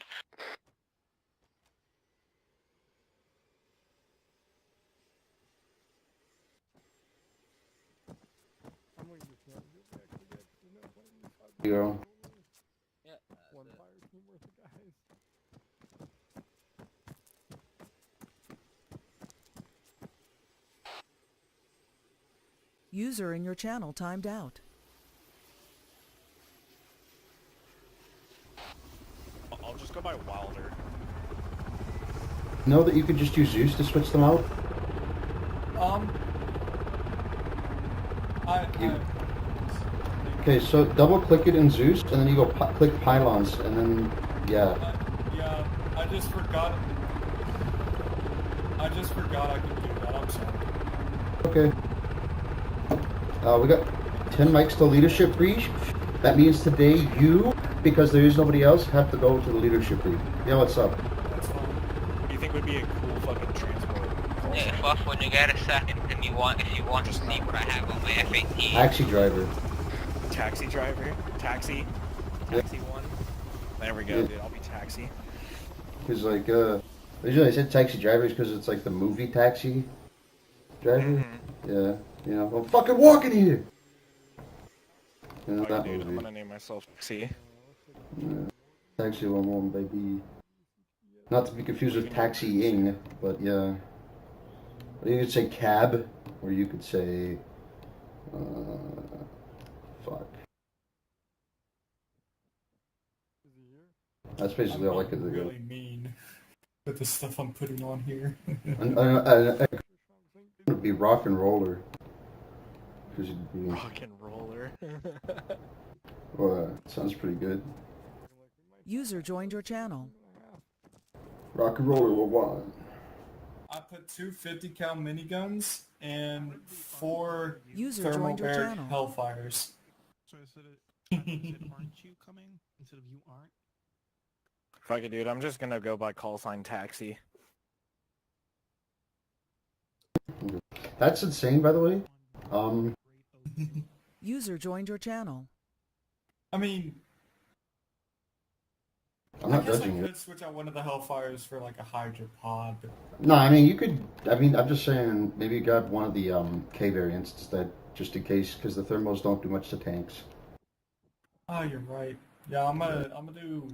I'm going to can't do it actually get there's no point in this. Zero. Yeah. One fire team worth of guys. User in your channel timed out. I'll just go by Wilder. Know that you could just use Zeus to switch them out? Okay, so double click it in Zeus, and then you go click pylons, and then, yeah. Yeah, I just forgot I could do that, I'm sorry. Okay. We got 10 mics to leadership brief. That means today you, because there is nobody else, have to go to the leadership brief. Yeah, what's up? That's fine. What do you think would be a cool fucking transport? Yeah, Fluff, when you get a second, and if you want to see what I have on my F18. Taxi driver. Taxi driver? Taxi? Taxi one? There we go, Yeah. dude. I'll be taxi. Because, like, usually I said taxi drivers because it's like the movie Taxi driver. Yeah, you know, I'm fucking walking here! You know, that Dude, I'm movie. gonna name myself Taxi. Yeah. Taxi 1-1, baby. Not to be confused with taxiing, but yeah. You could say cab, or you could say, fuck. That's basically all I could think of. Really mean with the stuff I'm putting on here. It would be rock and roller. Because you'd be. Rock and roller. Well, sounds pretty good. User joined your channel. Rock and roller will want. I put 2 50 cal miniguns and 4 User thermal joined your barrack channel. Hellfires. So I said it. Aren't you coming instead of you aren't? Fuck it, dude. I'm just gonna go by call sign taxi. That's insane, by the way. User joined your channel. I mean, I'm not I guess judging I you. could switch out one of the Hellfires for like a Hydra pod, but No, I mean you could. I mean, I'm just saying maybe grab one of the K variants instead, just in case, because the thermals don't do much to tanks. oh, you're right. Yeah, I'm gonna do.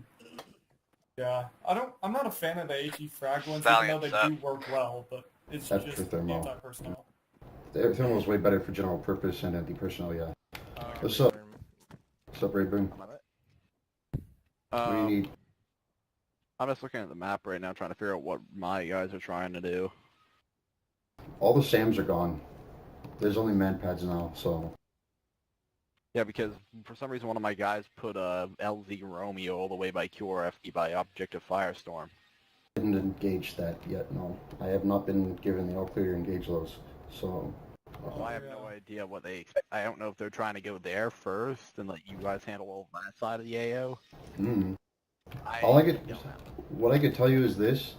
Yeah, I'm not a fan of the HE frag ones, even though they do work well, but it's That's just for thermal. anti-personnel. The thermal is way better for general purpose and anti-personnel. Yeah. What's up? What's up, Rayburn? What do you need? I'm just looking at the map right now, trying to figure out what my guys are trying to do. All the SAMs are gone. There's only man pads now, so. Yeah, because for some reason one of my guys put a LZ Romeo all the way by QRFE by Objective Firestorm. I didn't engage that yet. No, I have not been given the all clear to engage those. So. So I have no idea what they expect. I don't know if they're trying to go there first and let you guys handle all that side of the AO. What I could tell you is this: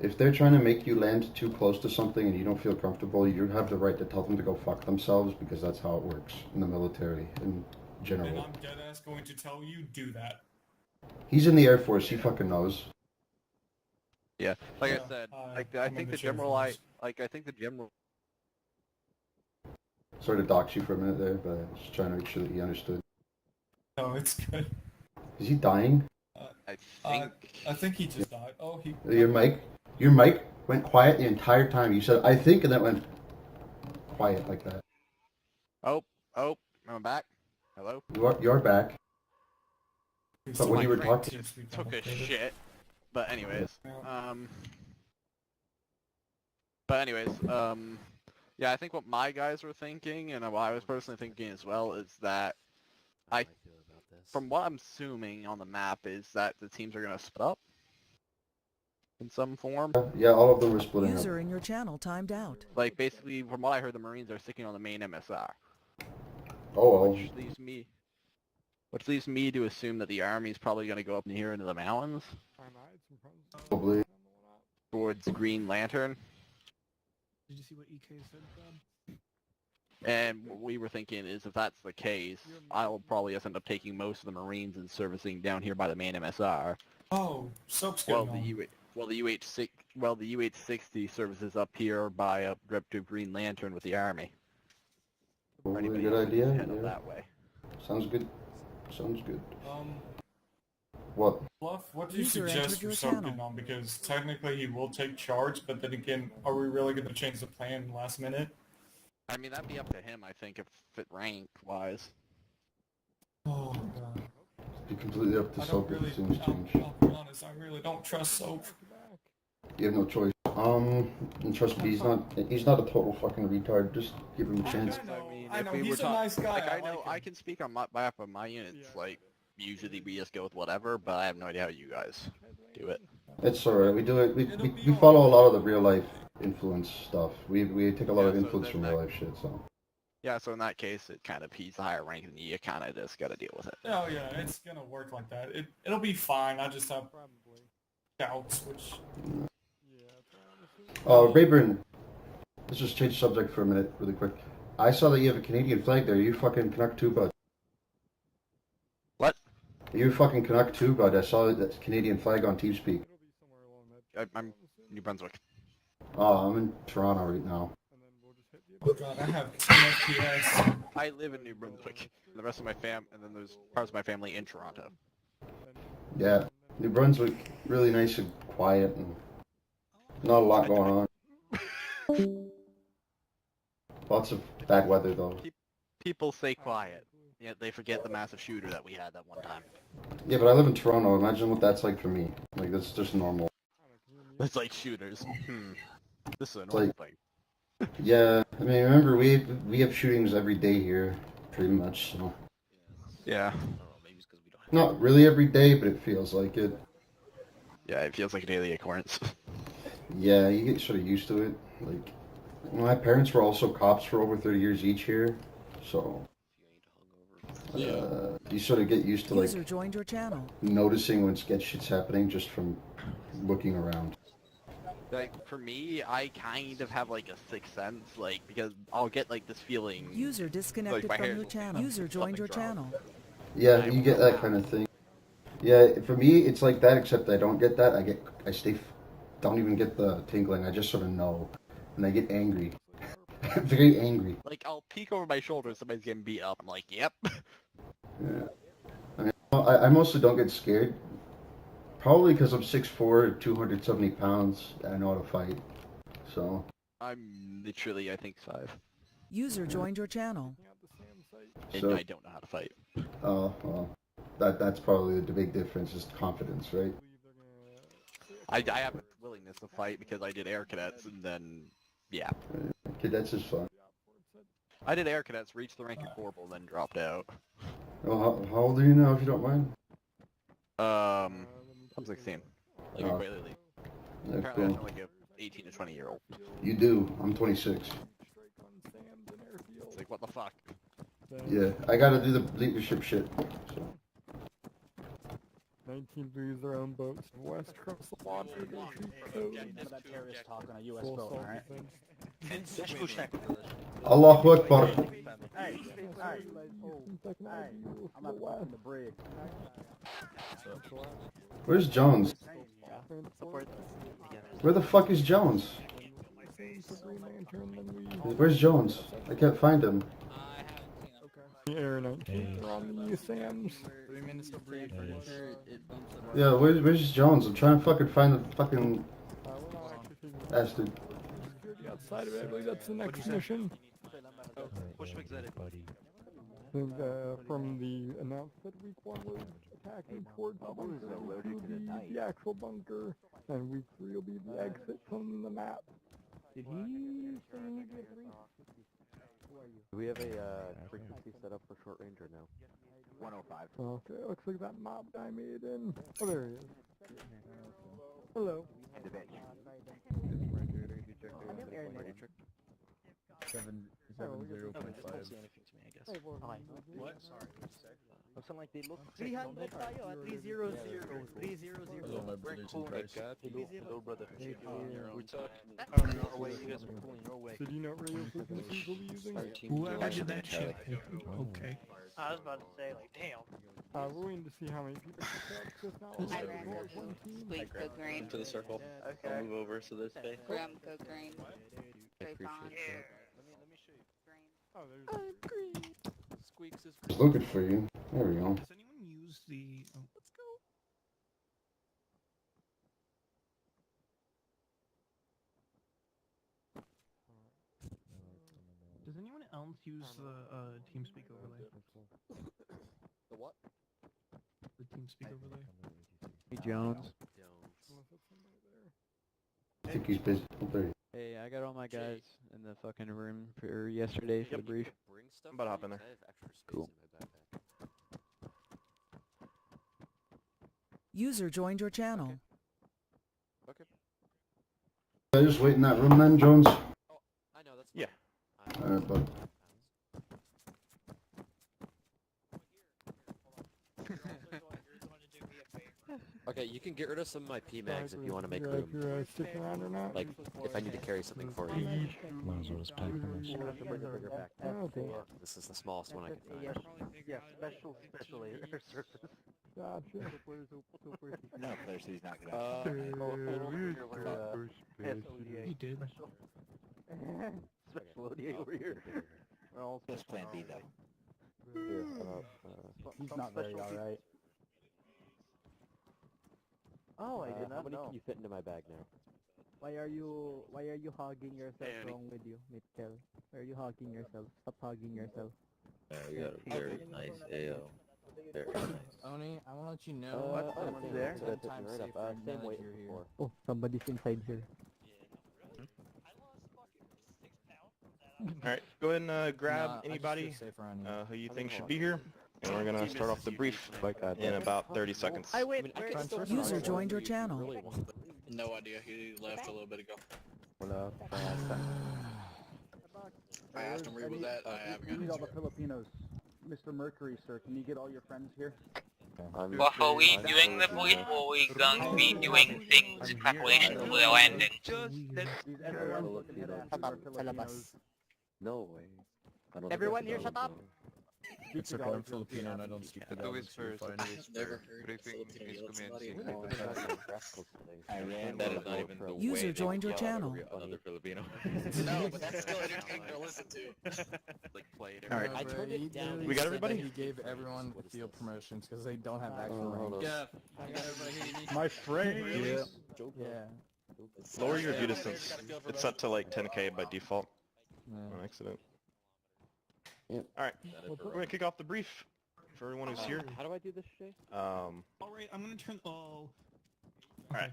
if they're trying to make you land too close to something and you don't feel comfortable, you have the right to tell them to go fuck themselves, because that's how it works in the military in And general. I'm deadass going to tell you, do that. He's in the Air Force. He fucking knows. Yeah, like I said, I think the general Sort of doxed you for a minute there, but I was trying to make sure that he understood. No, it's good. Is he dying? I think he just died. Oh, he. Your mic went quiet the entire time. You said "I think," and that went quiet like that. Oh, I'm back. Hello? You're back. But when you were talking, took a shit. But anyways, yeah, I think what my guys were thinking, and what I was personally thinking as well, is that from what I'm assuming on the map, is that the teams are going to split up in some form. Yeah, all of them were splitting User up. in your channel timed out. Like, basically, from what I heard, the Marines are sticking on the main MSR. Oh well. Which leaves me to assume that the Army's probably going to go up in here into the mountains. Probably. Towards Green Lantern. Did you see what EK said, Bob? And what we were thinking is, if that's the case, I'll probably just end up taking most of the Marines and servicing down here by the main MSR. Oh, soap's Well, getting on. the UH-60 services up here by up to Green Lantern with the Army. Probably a good idea. Head Yeah. that way. Sounds good. Sounds good. What? Bluff, what do you User suggest entered for your soap channel. getting on? Because technically he will take charge, but then again, are we really going to change the plan last minute? I mean, that'd be up to him, I think, if it rank-wise. Oh god. Be completely up to Soap if things change. I'll be honest, I really don't trust Soap. You have no choice. And trust me, he's not a total fucking retard. Just give him a chance. I know, he's a nice guy. Like, I like know, him. I can speak on behalf of my units, like, usually we just go with whatever, but I have no idea how you guys do it. It's alright. We do it. We follow a lot of the real life influence stuff. We take a lot of influence from real life shit. So. Yeah, so in that case, it kind of, he's higher rank than you, kind of just got to deal with it. Oh yeah, it's gonna work like that. It'll be fine. I just have doubts, which. Rayburn, let's just change the subject for a minute, really quick. I saw that you have a Canadian flag there. Are you fucking Canuck too, bud? What? Are you fucking Canuck too, bud? I saw that Canadian flag on TeamSpeak. I'm New Brunswick. Oh, I'm in Toronto right now. Oh god, I have 10 FPS. I live in New Brunswick. And the rest of my and then there's parts of my family in Toronto. Yeah, New Brunswick, really nice and quiet, and not a lot going on. Lots of bad weather though. People say quiet, yet they forget the massive shooter that we had that one time. Yeah, but I live in Toronto. Imagine what that's like for me. Like, that's just normal. It's like shooters. This is a normal thing. Yeah, I mean, remember, we have shootings every day here, pretty much, so. Yeah. Not really every day, but it feels like it. Yeah, it feels like a daily occurrence. Yeah, you get sort of used to it. Like, my parents were also cops for over 30 years each here, so. You sort of get used to like User joined your channel. noticing when sketch shit's happening just from looking around. Like, for me, I kind of have like a sixth sense, like, because I'll get like this feeling. User disconnected like, my from hair your will- channel. User joined your channel. Yeah, you get that kind of thing. Yeah, for me, it's like that, except I don't get that. Don't even get the tingling. I just sort of know, and I get angry, very angry. Like, I'll peek over my shoulder, somebody's getting beat up. I'm like, yep. Yeah. I mean, I mostly don't get scared. Probably because I'm 6'4", 270 pounds, and I know how to fight. So. I'm literally, I think, 5. User joined your channel. And So- I don't know how to fight. Oh, well. That's probably the big difference is confidence, right? I have a willingness to fight because I did air cadets, and then, yeah. Cadets is fun. I did air cadets, reached the rank of corporal, then dropped out. Oh, how old are you now, if you don't mind? I'm 16. Like, Oh. quite literally. Yeah, Apparently, I cool. sound like a 18 to 20 year old. You do. I'm 26. It's like, what the fuck? Yeah, I gotta do the leadership shit. So. 19 lose their own boats west across the water. That terrorist talk on a U.S. boat, alright? Allahu Akbar. Hey, I'm at the brig. Where's Jones? Where the fuck is Jones? Where's Jones? I can't find him. Air 19 are on the USAMs. 3 minutes to brief. Pretty sure it bumps it up. Yeah, where's Jones? I'm trying to fucking find the fucking bastard. Security outside of it, I believe that's the next mission. I think from the announcement, week 1 was attacking towards the bunker, which will be the actual bunker, and week 3 will be the exit from the map. Did he say he did 3? Do we have a frequency set up for short range or no? 105. Okay, looks like that mob guy made it in. Oh, there he is. Hello. And the bitch. 7-0.5. What? Sorry. Looks like they look 300 tayo, 300. 300. Hello, my brothers and sisters. Hello, brother. We're talking Norway. You guys are pulling Norway. So do you know what radio frequencies we'll be using? Whoever did that shit. Okay. I was about to say, like, damn. We're waiting to see how many people pick up, just now. Hi, Brandon. Sweet cook green. To the circle. Okay. I'll move over so this way. Graham cook green. Straight on. Let me show you. Green. Oh, there's green. Squeaks is Looking for you. There we go. Does anyone use the... Oh, let's go. Does anyone else use the TeamSpeak overlay? The what? The TeamSpeak overlay? Hey, Jones. I think he's busy. Oh, there he is. Hey, I got all my guys in the fucking room for yesterday for the brief. I'm about to hop in there. Cool. User joined your channel. Okay. I just wait in that room then, Jones? I know, that's Yeah. Alright, bud. Okay, you can get rid of some of my PMags if you want to make If room. you're sticking around or not. Like, if I need to carry something for you. Might as well just type Oh, damn. This is the smallest one I can find. Yeah, special air surface. Gotcha. No, there's he's not He did. Special ODA over here. We're all just plan B though. He's not very alright. Oh, I did how not many know. can you fit into my bag now? Why are you hugging yourself wrong with you, Mitchell? Why are you hugging yourself? Stop hugging yourself. We got a very nice AO. Very nice. Oni, I want to let you know. It's there. That's right up. Same weight as before. Oh, somebody's inside here. Alright, go ahead and grab anybody who you think should be here. And we're gonna start off the brief in about 30 seconds. User joined your channel. No idea. He left a little bit ago. I asked him where he was at. I haven't We need all the Filipinos. Mr. Mercury, sir, can you get all your friends here? What are we doing the brief, or are we going to be doing things in preparation for the landing? Everyone's looking at us. Shut up, sa labas. No way. I don't Everyone think here, shut up! It's okay, I'm Filipino and I don't speak Tagalog. That is not even the way User they joined your yell at channel. another Filipino. No, but that's still entertaining to listen to. Like play it. All right. I turned it down. We got everybody? He gave everyone field promotions because they don't have actual range. Yeah, I got everybody who you need. My friend. Yeah. Lower your view distance. It's set to like 10k by default. On accident. Alright, we're gonna kick off the brief for everyone who's here. How do I do this, Shay? Alright, I'm gonna turn. Alright.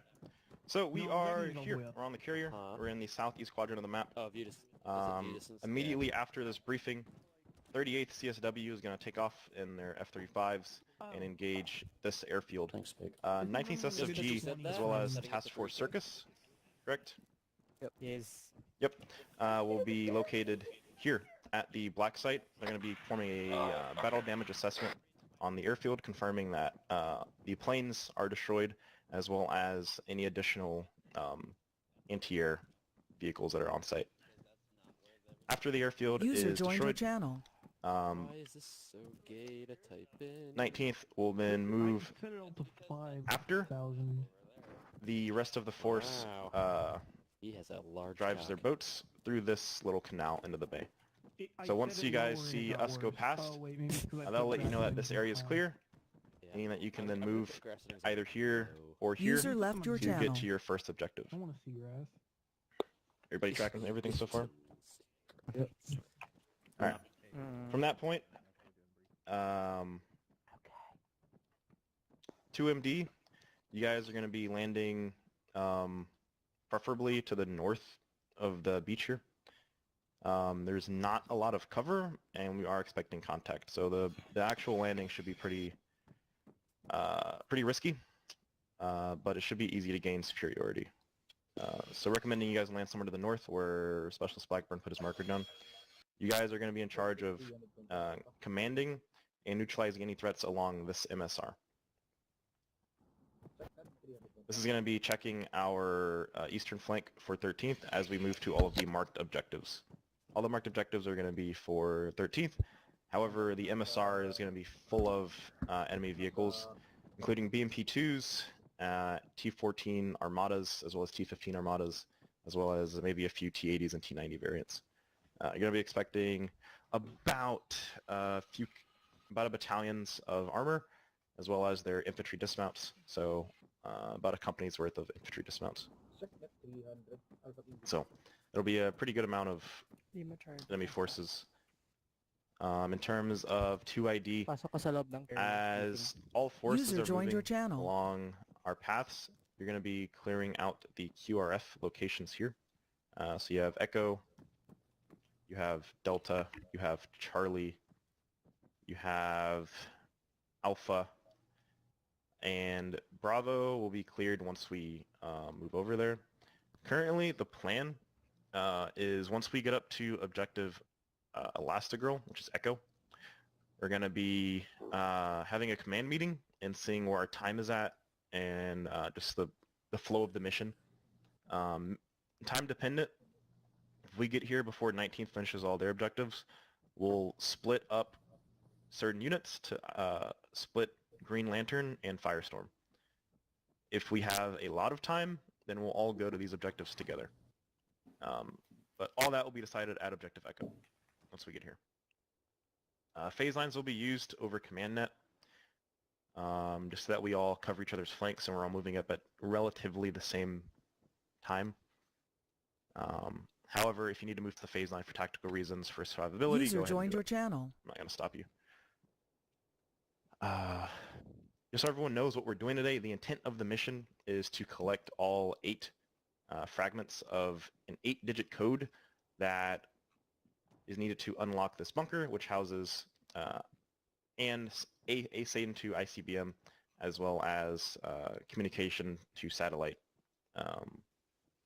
So we No, are getting it all the here. way up. We're on the carrier. We're in the southeast quadrant of the map. Oh, view distance. Immediately after this briefing, 38th CSW is going to take off in their F-35s and engage this airfield. 19th SFG as well as Task Force Circus, correct? Yep. Yes. Yep. Will be located here at the black site. They're going to be performing a battle damage assessment on the airfield, confirming that the planes are destroyed as well as any additional anti-air vehicles that are on site. After the airfield User is joined your destroyed, channel. Why is this so gay to type in? 19th will then move Set it all to 5,000. after the rest of the force He has a large drives their boats through this little canal into the bay. So once you guys see us go past, that'll let you know that this area is clear, meaning that you can then move either here or here User left your to get channel. to your first objective. I want to see grass. Everybody tracking everything so far? Yep. Alright. From that point, 2MD, you guys are going to be landing preferably to the north of the beach here. There's not a lot of cover, and we are expecting contact, so the actual landing should be pretty risky, but it should be easy to gain superiority. So recommending you guys land somewhere to the north where Specialist Blackburn put his marker down. You guys are going to be in charge of commanding and neutralizing any threats along this MSR. This is going to be checking our eastern flank for 13th as we move to all of the marked objectives. All the marked objectives are going to be for 13th. However, the MSR is going to be full of enemy vehicles, including BMP-2s, T-14 Armadas, as well as T-15 Armadas, as well as maybe a few T-80s and T-90 variants. You're going to be expecting about a battalions of armor, as well as their infantry dismounts, so about a company's worth of infantry dismounts. So it'll be a pretty good amount of enemy forces. In terms of 2ID, as all forces User are joined moving your channel. along our paths, you're going to be clearing out the QRF locations here. So you have Echo, you have Delta, you have Charlie, you have Alpha, and Bravo will be cleared once we move over there. Currently, the plan is once we get up to objective Elastigirl, which is Echo, we're going to be having a command meeting and seeing where our time is at and just the flow of the mission. Time dependent, if we get here before 19th finishes all their objectives, we'll split up certain units to split Green Lantern and Firestorm. If we have a lot of time, then we'll all go to these objectives together. But all that will be decided at Objective Echo once we get here. Phase lines will be used over command net, just so that we all cover each other's flanks and we're all moving up at relatively the same time. However, if you need to move to the phase line for tactical reasons, for survivability, User go ahead joined and do your it. channel. I'm not going to stop you. Just so everyone knows what we're doing today, the intent of the mission is to collect all 8 fragments of an 8-digit code that is needed to unlock this bunker, which houses and a SATAN to ICBM, as well as communication to satellite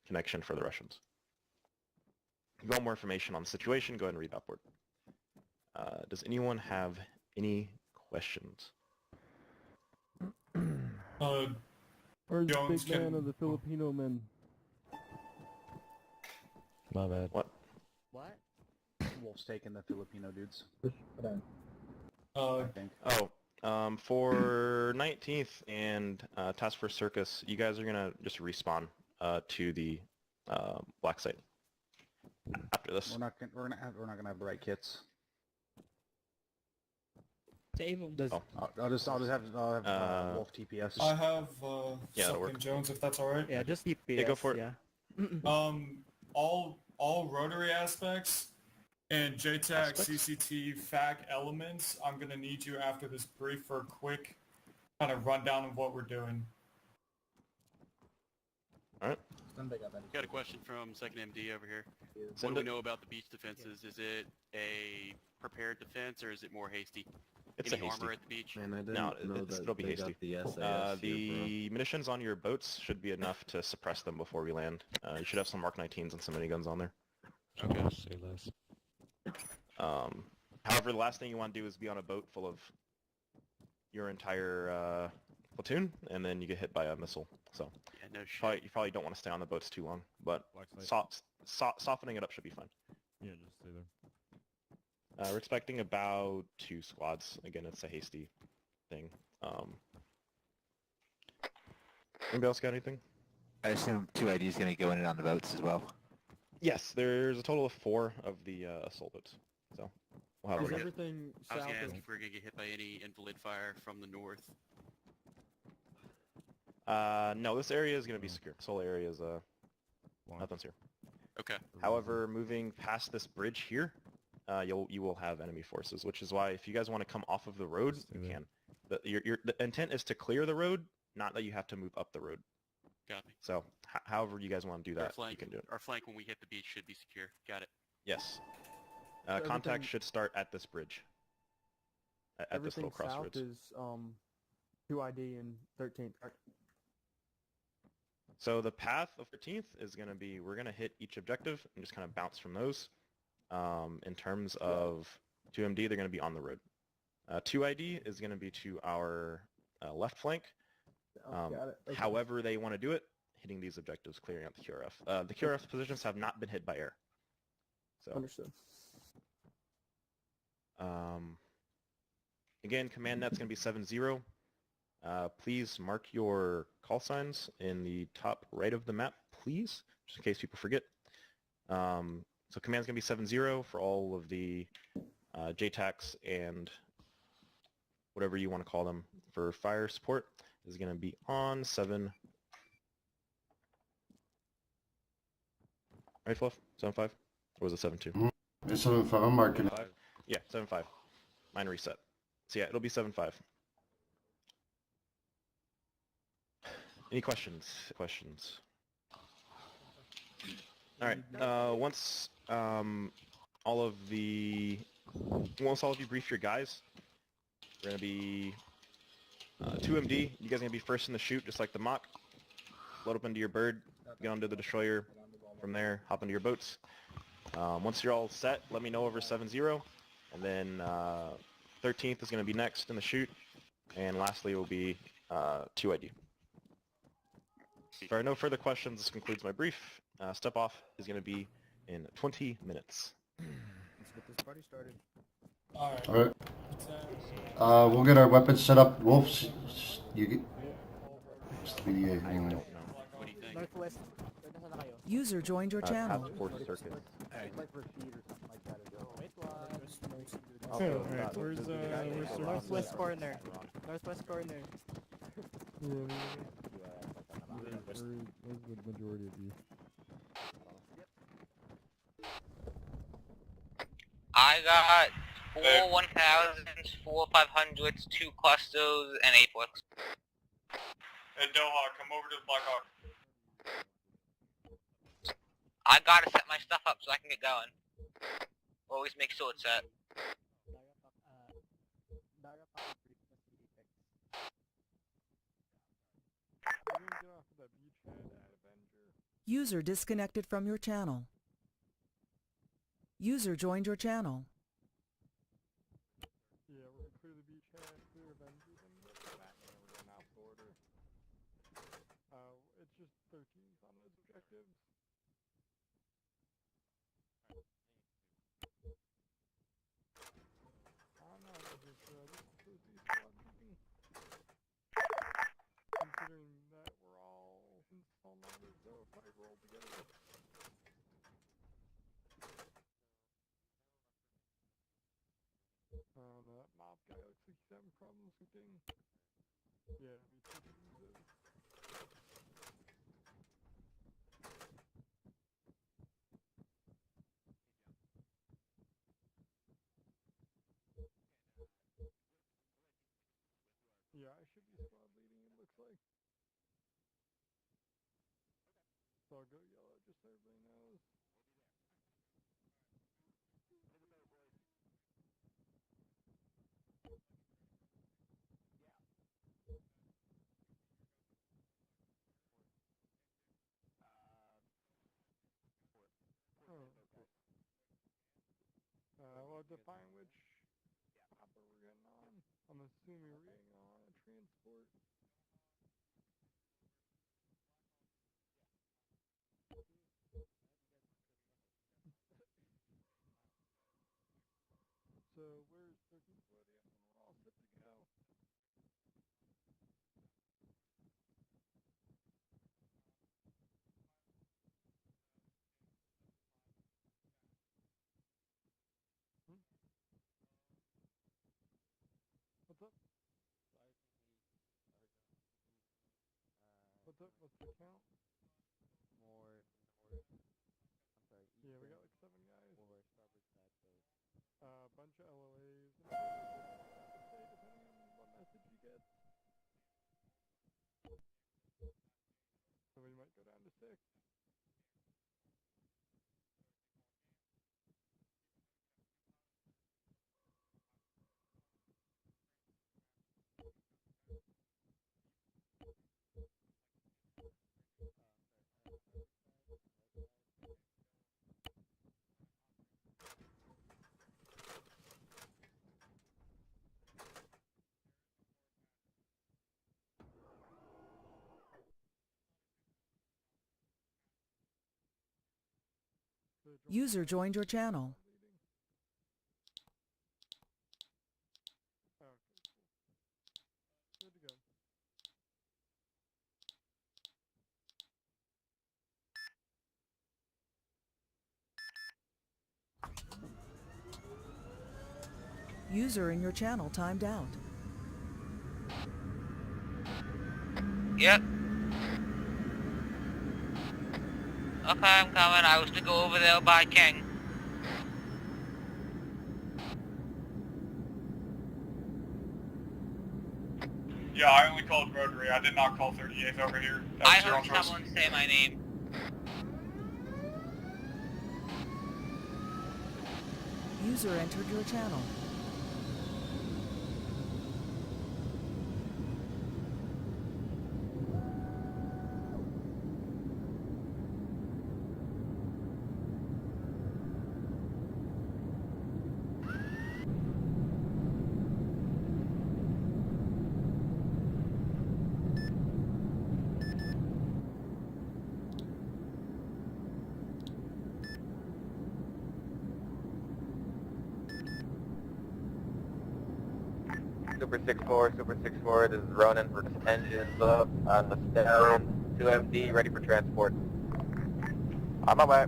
connection for the Russians. If you want more information on the situation, go ahead and read that board. Does anyone have any questions? Where's the Jones big man can- of the Filipino men? My bad. What? What? Wolf's taking the Filipino dudes. Uh, I think. For 19th and Task Force Circus, you guys are gonna just respawn to the black site after this. We're not gonna have the right kits. Save him. I'll just have Wolf TPS. I have Yeah, that'll something, work. Jones, if that's all right. Yeah, just TPS. Yeah, go for it. Yeah. All rotary aspects and JTAG, Aspects? CCT, FAC elements, I'm gonna need you after this brief for a quick kind of rundown of what we're doing. Alright. Got a question from 2nd MD over here. Send What do it. we know about the beach defenses? Is it a prepared defense or is it more hasty? It's Any a hasty. armor at the beach? Man, I didn't No, know that it'll be they hasty. got the SAS The munitions on your boats should be enough to suppress them before we land. You should have some Mark 19s and some miniguns on there. Okay. Say less. However, the last thing you want to do is be on a boat full of your entire platoon, and then you get hit by a missile. So Yeah, no shit. you probably don't want to stay on the boats too long, but Black softening it up should be fine. Yeah, just stay there. We're expecting about 2 squads. Again, it's a hasty thing. Anybody else got anything? I assume 2ID is going to go in and on the boats as well. Yes, there's a total of 4 of the assault boats. So we'll have Is enough. everything I was south gonna of... ask if we're gonna get hit by any invalid fire from the north. No, this area is going to be secure. This whole area is nothing's here. Okay. However, moving past this bridge here, you will have enemy forces, which is why if you guys want to come off of the road, you can. The intent is to clear the road, not that you have to move up the road. Got me. So, however you guys want to do Our that, flank, you can do it. Our flank when we hit the beach should be secure. Got it. Yes. So Contact everything- should start at this bridge. At this little crossroads. Everything south is 2ID and 13th. So the path of 13th is going to be, we're going to hit each objective and just kind of bounce from those. In terms of 2MD, they're going to be on the road. 2ID is going to be to our left flank. Got it. Okay. However they want to do it, hitting these objectives, clearing out the QRF. The QRF positions have not been hit by air. So, Understood. Again, command net's going to be 7-0. Please mark your call signs in the top right of the map, please, just in case people forget. So command's going to be 7-0 for all of the JTACs and whatever you want to call them. For fire support is going to be on 7. Right, Fluff? 7-5? Or was it 7-2? It's 7-5, I'm marking it. Yeah, 7-5. Mine reset. So yeah, it'll be 7-5. Any questions? Questions? All right. Once all of you brief your guys, we're gonna be 2MD. You guys are gonna be first in the chute, just like the mock. Load up into your bird, get onto the destroyer. From there, hop into your boats. Once you're all set, let me know over 7-0, and then 13th is gonna be next in the chute, and lastly will be 2ID. If there are no further questions, this concludes my brief. Step off is going to be in 20 minutes. Let's get this party started. Alright. We'll get our weapons set up. Wolf, you get... It's the BDA anyway. Northwest. User joined your channel. Task Force Circus. Where's Northwest corner. Northwest corner. Where's the majority of you? I got 4 1000s, 4 500s, 2 clusters, and 8 books. Hey, Doha, come over to the Blackhawk. I gotta set my stuff up so I can get going. Always make sure it's set. User disconnected from your channel. User joined your channel. 13's on those objectives. I'm not really sure. This is supposed to be squad leading. Considering that we're all in small numbers, though, if I roll together. That mob guy looks like he's having problems with things. Yeah, me too. Yeah, I should be squad leading, it looks like. So I'll go yellow just so everybody knows. Oh, cool. We'll define which hopper we're getting on. I'm assuming we're getting on a transport. So where's 1340 at when we're all set to go? What's up? What's up? What's the count? More north. I'm sorry, east. Yeah, we got like 7 guys. Or starboard side, both. Bunch of LOAs. And say, depending on what message you get. So we might go down to 6. User joined your channel. Okay, cool. Good to go. User in your channel timed out. Yep. Okay, I'm coming. I was to go over there by King. Yeah, I only called Rotary. I did not call 38th over here. I heard someone say my name. User entered your channel. Super 6-4, this is Ronan. We're just engines up on the down 2MD, ready for transport. On my way.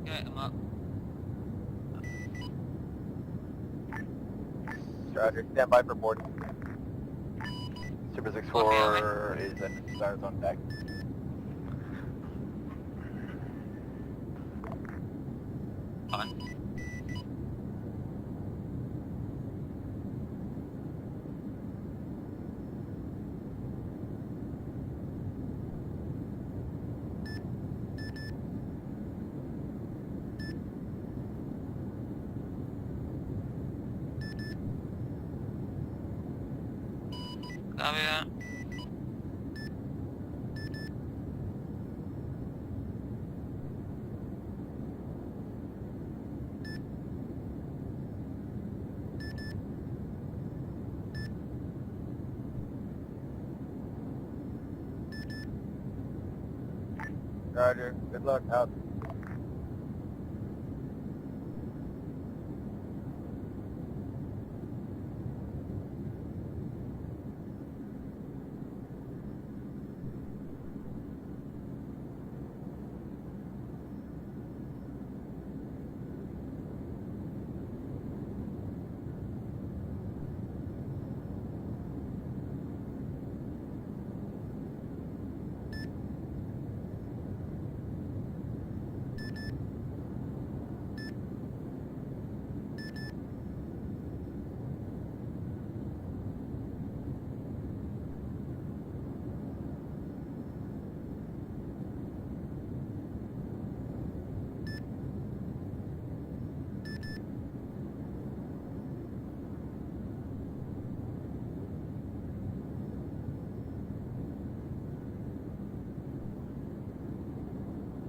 Get him up. Roger, stand by for board. Super 6-4 is at stars on deck. On. Copy that. Roger. Good luck. Out.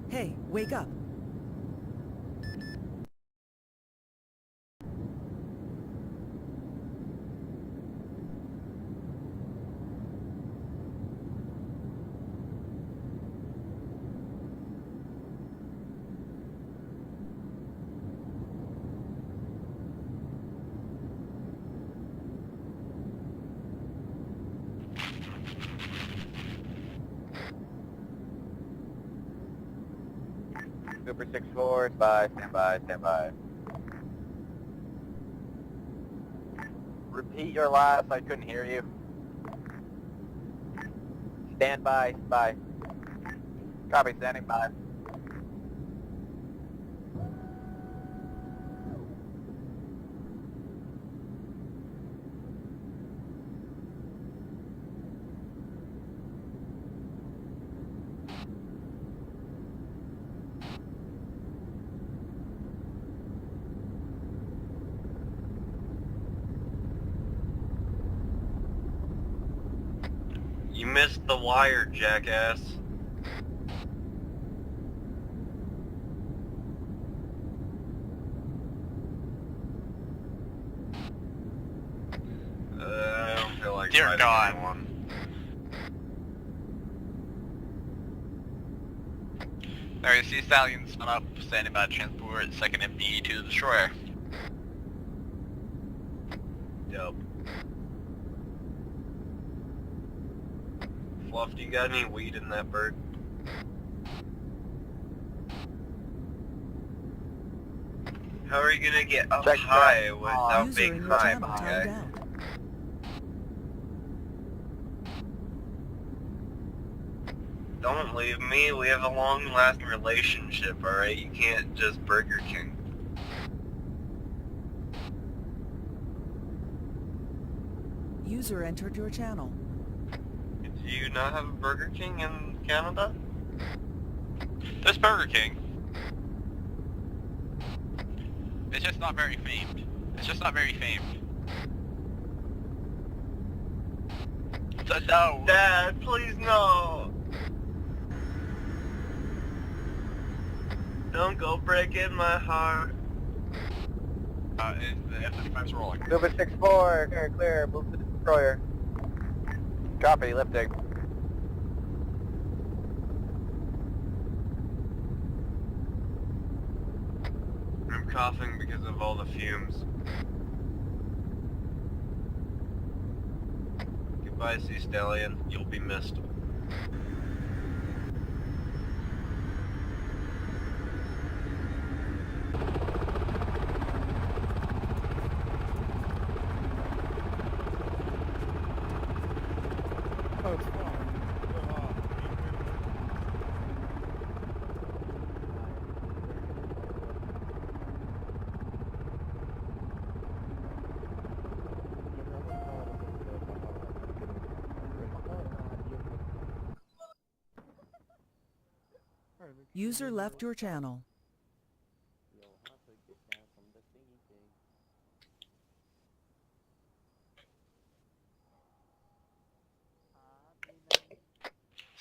Hey, wake up. Super 6-4, stand by, stand by. Repeat your last, I couldn't hear you. Stand by, bye. Copy, standing by. You missed the wire, jackass. I don't feel like Dear God. Anyone. Alright, Sea Stallions spun up, standing by to transport second MD to the destroyer. Yep. Fluff, do you got any weed in that bird? How are you gonna get up high without User being in your high, channel my timed guy? out. Don't leave me, we have a long-lasting relationship, alright? You can't just Burger King. User entered your channel. Do you not have a Burger King in Canada? This Burger King. It's just not very famed. It's just not very famed. So no. Dad, please no! Don't go breaking my heart. The F-35's rolling. Super 6-4, clear, move to the destroyer. Copy, lifting. I'm coughing because of all the fumes. Goodbye, Sea Stallion. You'll be missed. Oh, it's fine. User left your channel.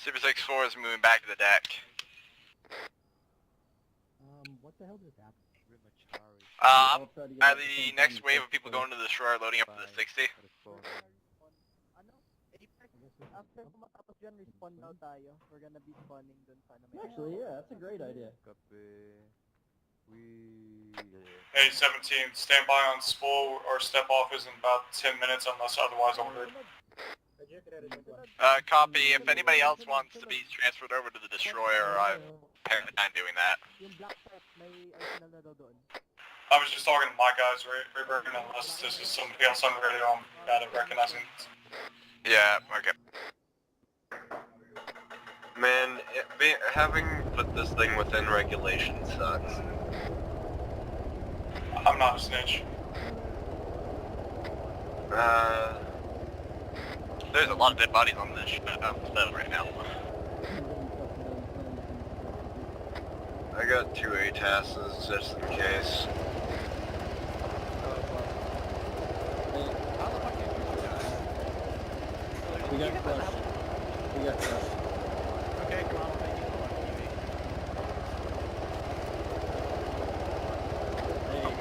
Super 6-4 is moving back to the deck. What the hell just happened? Are the next wave of people going to the destroyer loading up to the 60? After matapos dyan, respawn daw tayo. We're gonna be spawning dun sa ano. Actually, yeah, that's a great idea. Hey, 17, stand by on spool or step off is in about 10 minutes unless otherwise ordered. Copy. If anybody else wants to be transferred over to the destroyer, I'm doing that. I was just talking to my guys, Reverting, unless this is somebody else on the radio, I'm bad at recognizing. Yeah, okay. Man, having put this thing within regulation sucks. I'm not a snitch. There's a lot of dead bodies on this spell right now. I got 2 ATASs just in case. We got crushed. Okay, come on,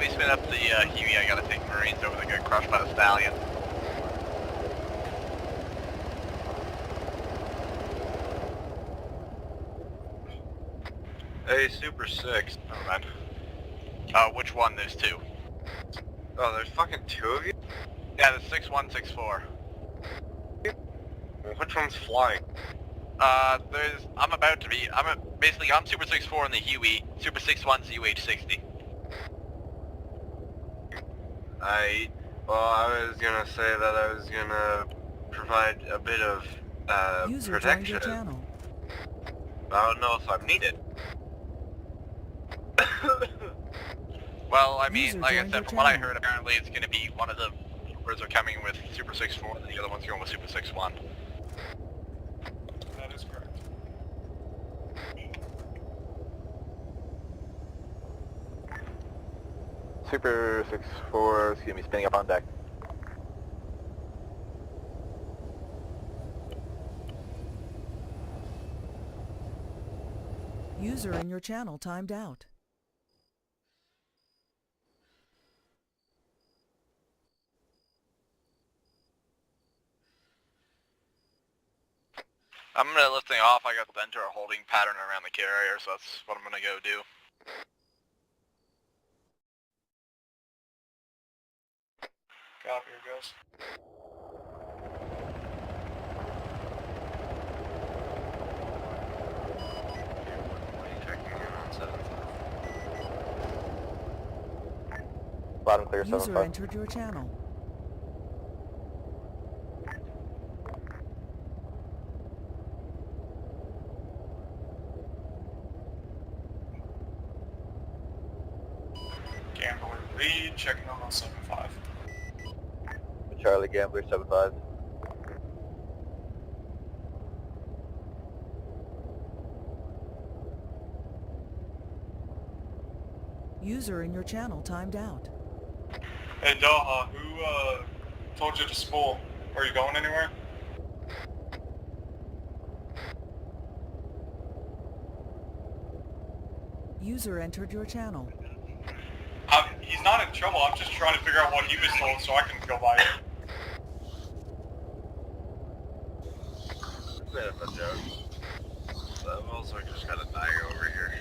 We spin up the Huey, I gotta take Marines over that get crushed by the Stallion. Hey, Super 6. Oh, man. Which one? There's 2. Oh, there's fucking 2 of you? Yeah, there's 6-1, 6-4. Which one's flying? Basically, I'm Super 6-4 in the Huey, Super 6-1's UH-60. I was gonna say that I was gonna provide a bit of, protection. I don't know if I'm needed. Well, I mean, like I said, from what I heard, apparently it's gonna be one of the troopers are coming with Super 6-4 and the other one's going with Super 6-1. That is correct. Super 6-4, excuse me, spinning up on deck. User in your channel timed out. I'm gonna lift thing off. I got to enter a holding pattern around the carrier, so that's what I'm gonna go do. Copy, here goes. Bottom clear, User entered your channel. Gambler lead, checking on 7-5. Charlie Gambler 7-5. User in your channel timed out. Hey Doha, who told you to spool? Are you going anywhere? User entered your channel. He's not in trouble, I'm just trying to figure out what he was told so I can go by it. Bit of a joke. I'm also just gonna die over here.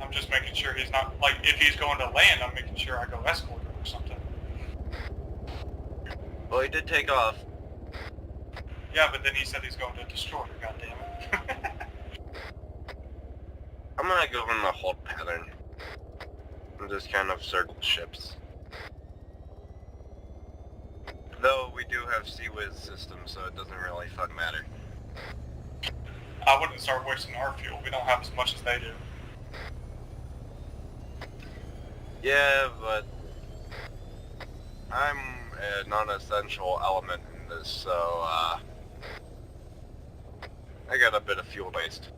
I'm just making sure he's not, like, if he's going to land, I'm making sure I go escort him or something. Well, he did take off. Yeah, but then he said he's going to destroy her, goddammit. I'm gonna go in the hold pattern. And just kind of circle ships. Though we do have CWIZ systems, so it doesn't really fucking matter. I wouldn't start wasting our fuel, we don't have as much as they do. Yeah, but I'm a non-essential element in this, so I got a bit of fuel waste.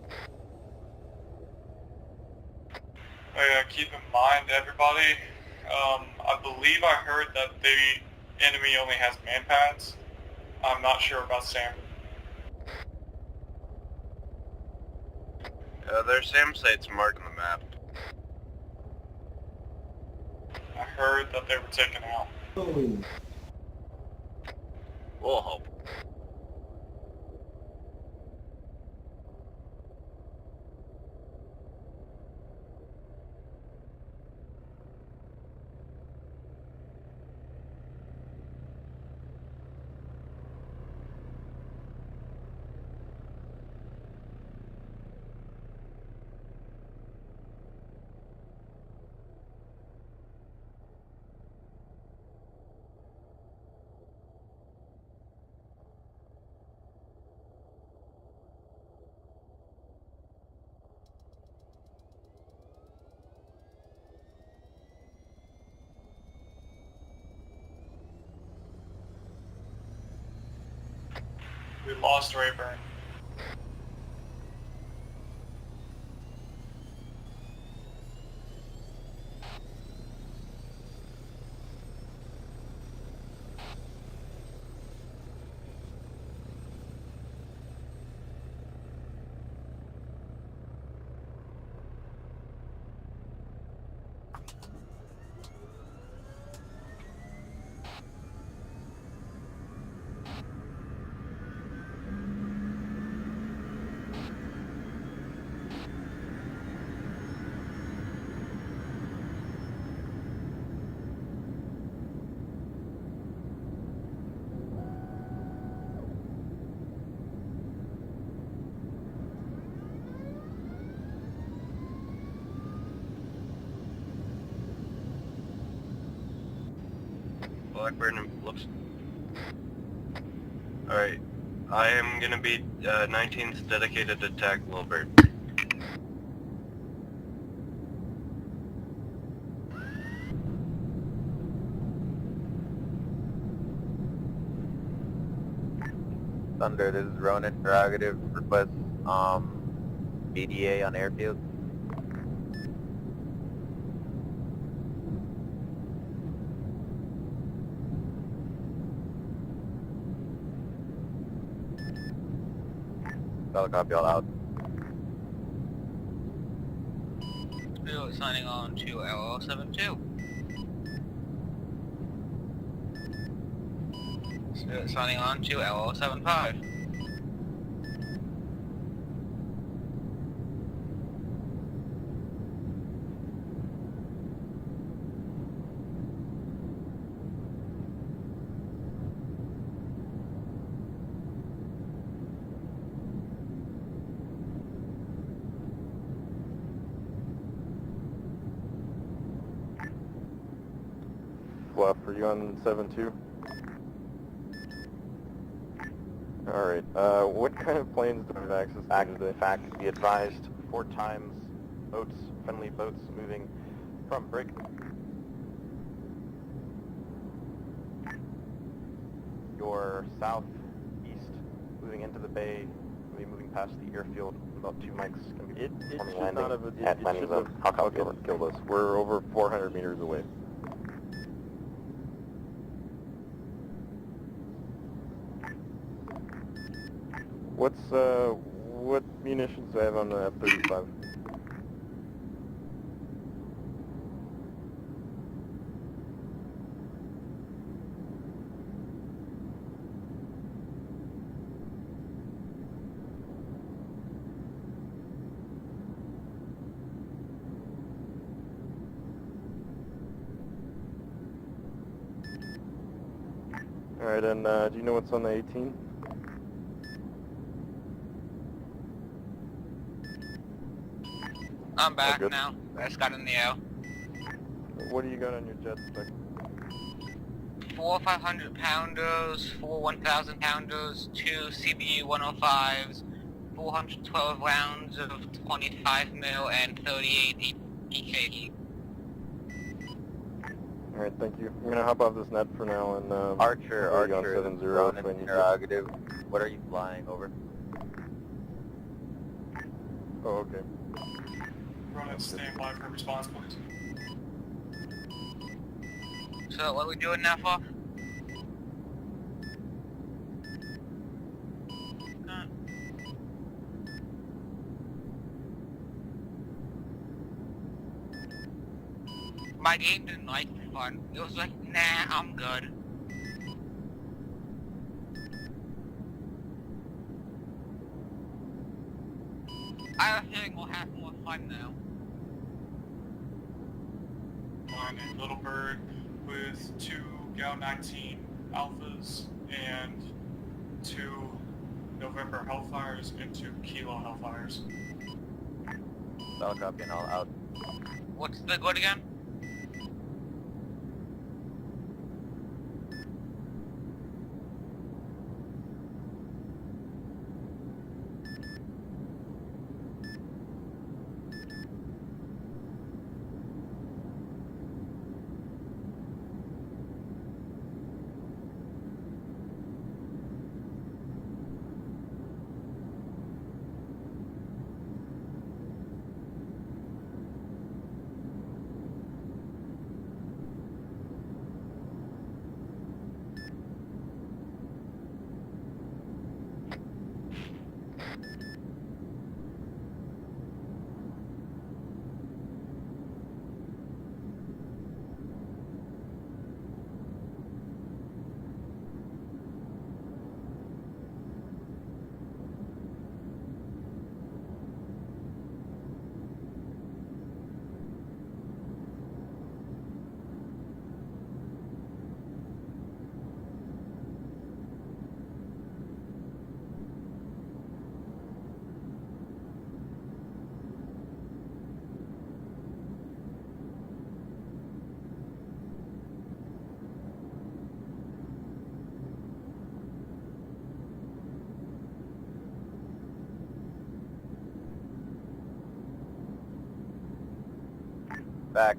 Keep in mind, everybody, I believe I heard that the enemy only has man pads. I'm not sure about Sam. There's SAM sites marked on the map. I heard that they were taken out. We'll hope. We lost Rayburn. Blackburn looks... Alright. I am gonna be 19th dedicated to attack Wilbert. Thunder, this is Ronan. Prerogative request BDA on airfield. Solid copy, all out. Signing on to LL72. Signing on to LL75. Fluff, are you on 7-2? Alright, what kind of planes do we have access to today? Fact, be advised, 4 times boats, friendly boats moving from brig. Your southeast, moving into the bay, will be moving past the airfield. About 2 mics can be performing landing at landing zone. How copy over? Killed us. We're over 400 meters away. What munitions do I have on the F-35? Alright, and do you know what's on the 18? I'm back now. I just got in the air. What do you got on your jet spec? 4 500-pounders, 4 1,000-pounders, 2 CBU 105s, 412 rounds of 25 mil, and 38 EK. Alright, thank you. I'm gonna hop off this net for now and Archer, on Archer, 7-0 Ronan, when you interrogative. What are you flying over? Oh, okay. Ronan, stand by for response, please. So what are we doing now for? My game didn't like it for fun. It was like, nah, I'm good. I have a feeling we'll have more fun now. I'm in Little Bird with 2 Gal 19 Alphas and 2 November Hellfires and 2 Kilo Hellfires. Solid copy and all out. What's the good again?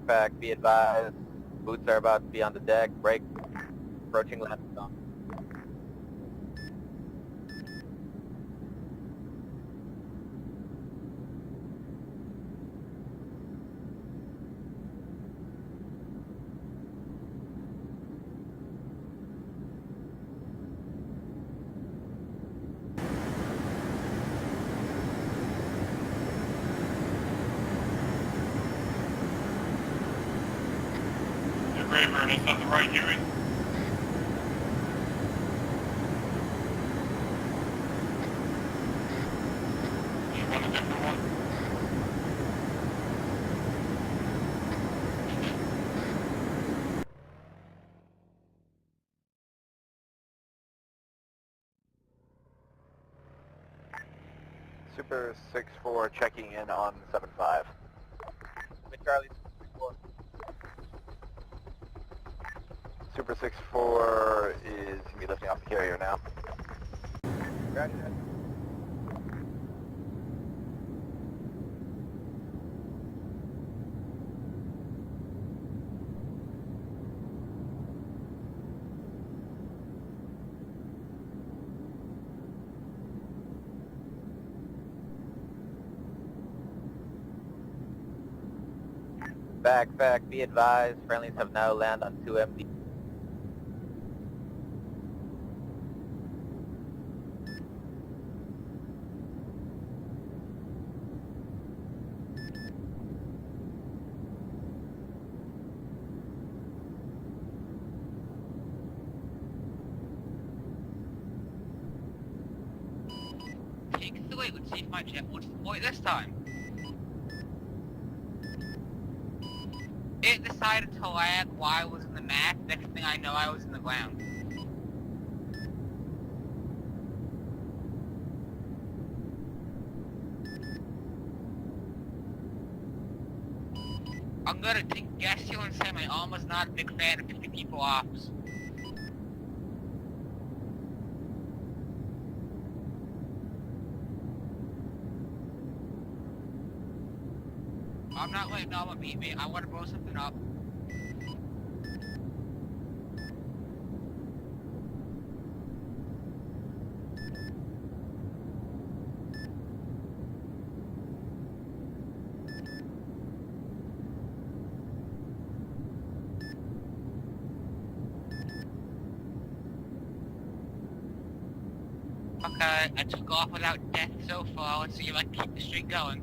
Back, be advised. Boots are about to be on the deck. Break. Approaching left. Graybird, is that the right Huey? You want a different one? Super 6-4 checking in on 7-5. Charlie, 4. Super 6-4 is going to be lifting off the carrier now. Roger. Back, be advised. Friendlies have now landed on 2 MD. Take the wait, let's see if my jet will deploy this time. It decided to lag while I was in the map. Next thing I know, I was in the ground. I'm gonna take a guess here and say my almost not a big fan of 50 people ops. I'm not letting Alma beat me. I want to blow something up. Okay, I took off without death so far. Let's see if I can keep the streak going.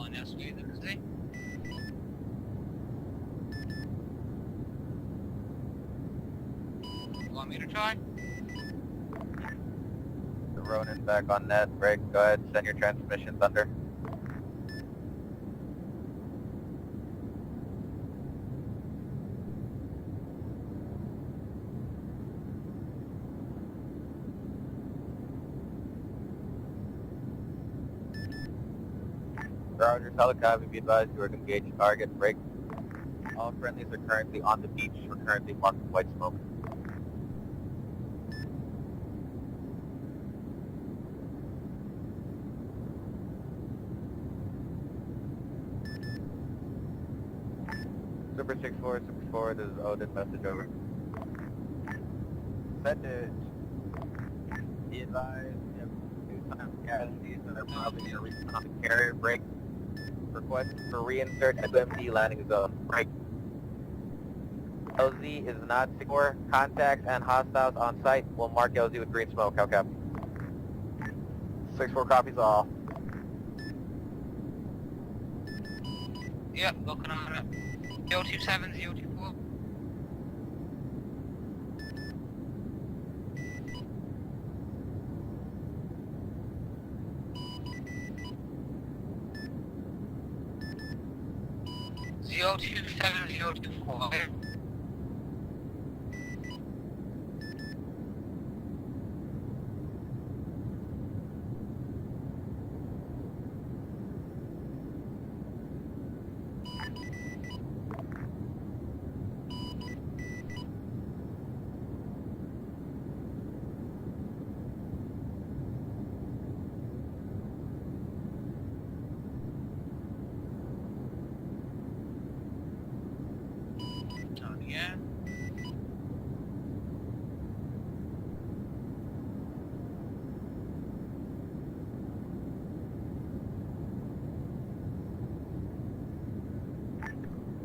on S speed, is he? You want me to try? The Ronin back on net. Break. Go ahead. Send your transmission, Thunder. Roger, helicopter, be advised you are to engage target. Break. All friendlies are currently on the beach. We're currently marking white smoke. Super 6-4, this is Odin, message over. Message. Be advised, we have 2 times casualties and they're probably going to reach on the carrier. Break. Request for reinsert FMD landing zone. Break. LZ is not secure. Contacts and hostiles on site. We'll mark LZ with green smoke. How cap? 6-4 copies all. Yep, looking on it. 027, 024. Zero 27, 024.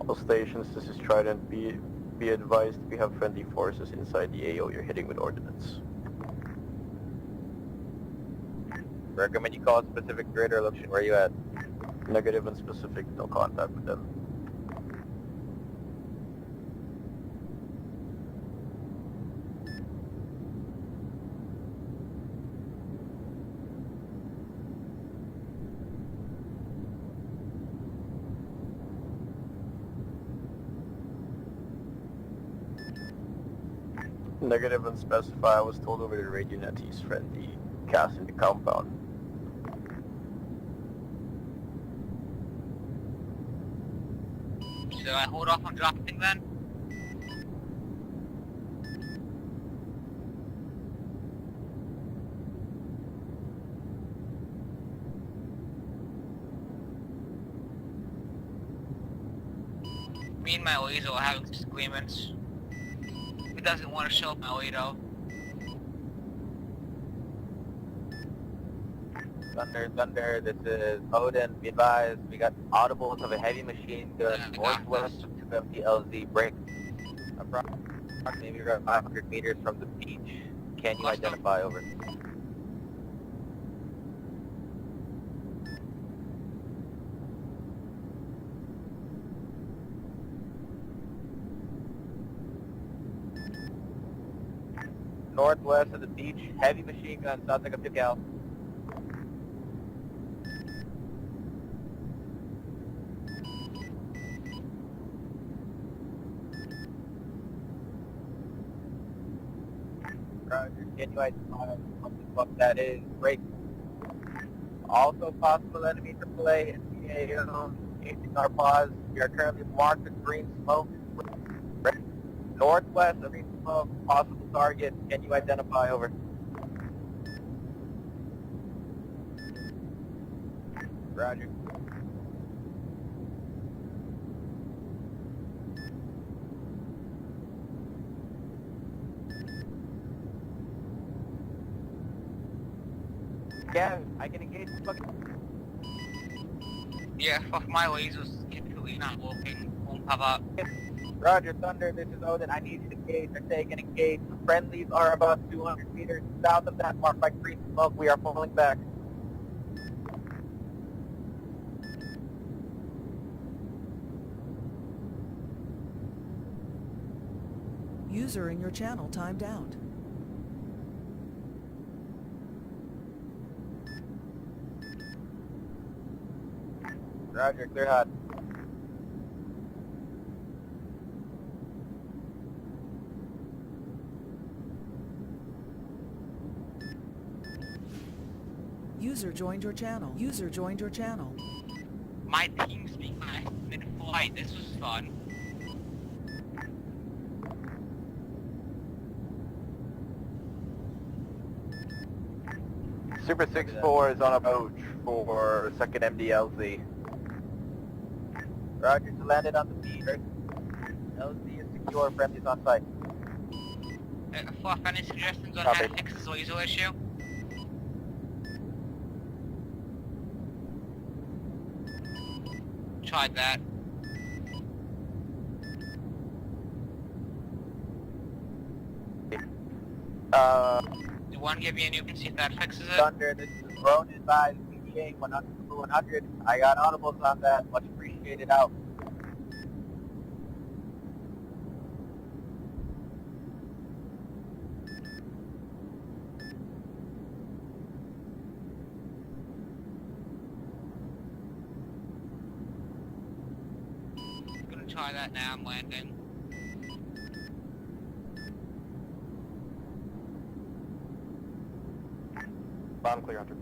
All stations, this is Trident. Be advised, we have friendly forces inside the AO you're hitting with ordnance. Recommend you call a specific grid or location. Where are you at? Negative and specific, no contact with them. Negative and specify, I was told over the radio that he's friendly. Cast in the compound. Should I hold off on dropping then? Me and my laser are having disagreements. He doesn't want to show up my laser. Thunder, this is Odin. Be advised, we got audibles of a heavy machine gun northwest of 250 LZ. Break. Approximately around 500 meters from the beach. Can you identify? Over. Northwest of the beach, heavy machine gun, sounds like a 50 cal. Roger, can you identify what the fuck that is? Break. Also possible enemy AAA and CA, chasing our pause. We are currently marked with green smoke. Break. Northwest of green smoke, possible target. Can you identify? Over. Roger. Yeah, I can engage the fucking... Yeah, fuck my laser's completely not working. Won't have up. Roger, Thunder, this is Odin. I need you to engage. They're taking engage. Friendlies are about 200 meters south of that mark by green smoke. We are pulling back. User in your channel timed out. Roger, clear hot. User joined your channel. User joined your channel. My team speak mid-flight. This was fun. Super 6-4 is on approach for second MDLZ. Roger, to landed on the feeder. LZ is secure, friendly's on site. Fluff, any suggestions on Copy. how to fix this laser issue? Tried that. Do one give me a new and see if that fixes it? Thunder, this is Ronan by PDA 100 to 100. I got audibles on that, much appreciated out. Gonna try that now, I'm landing. Bottom clear, Hunter.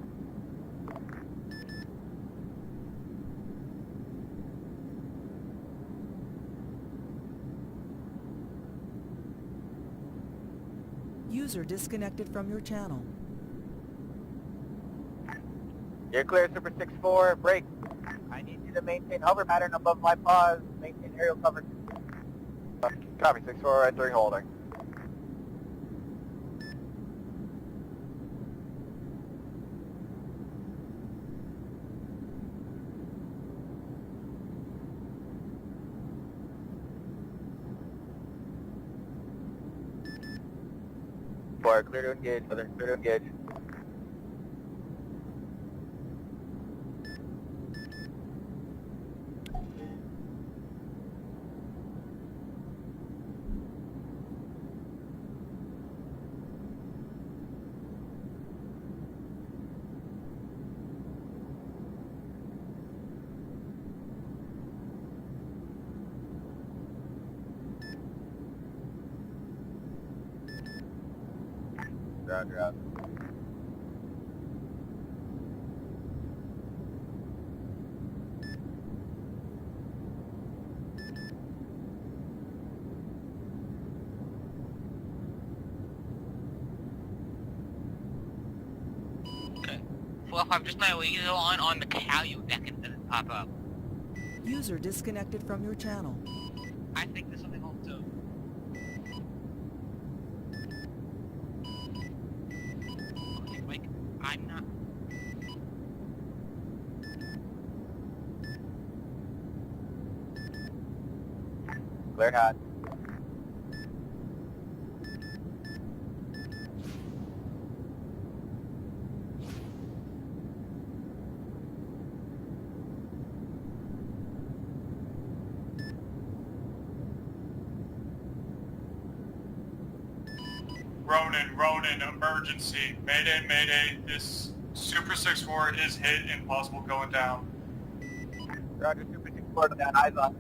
User disconnected from your channel. You're clear, Super 6-4, break. I need you to maintain hover pattern above my paws, maintain aerial cover. Copy, 6-4, entering holding. Clear to engage, brother. Clear to engage. Roger, out. Okay. Fluff, I've just my laser on the Calu deck and doesn't pop up. User disconnected from your channel. I think there's something else too. Okay, Mike, I'm not... Clear hot. Ronan, emergency. Mayday. This Super 6-4 is hit and possible going down. Roger, Super 6-4 down, eyes on.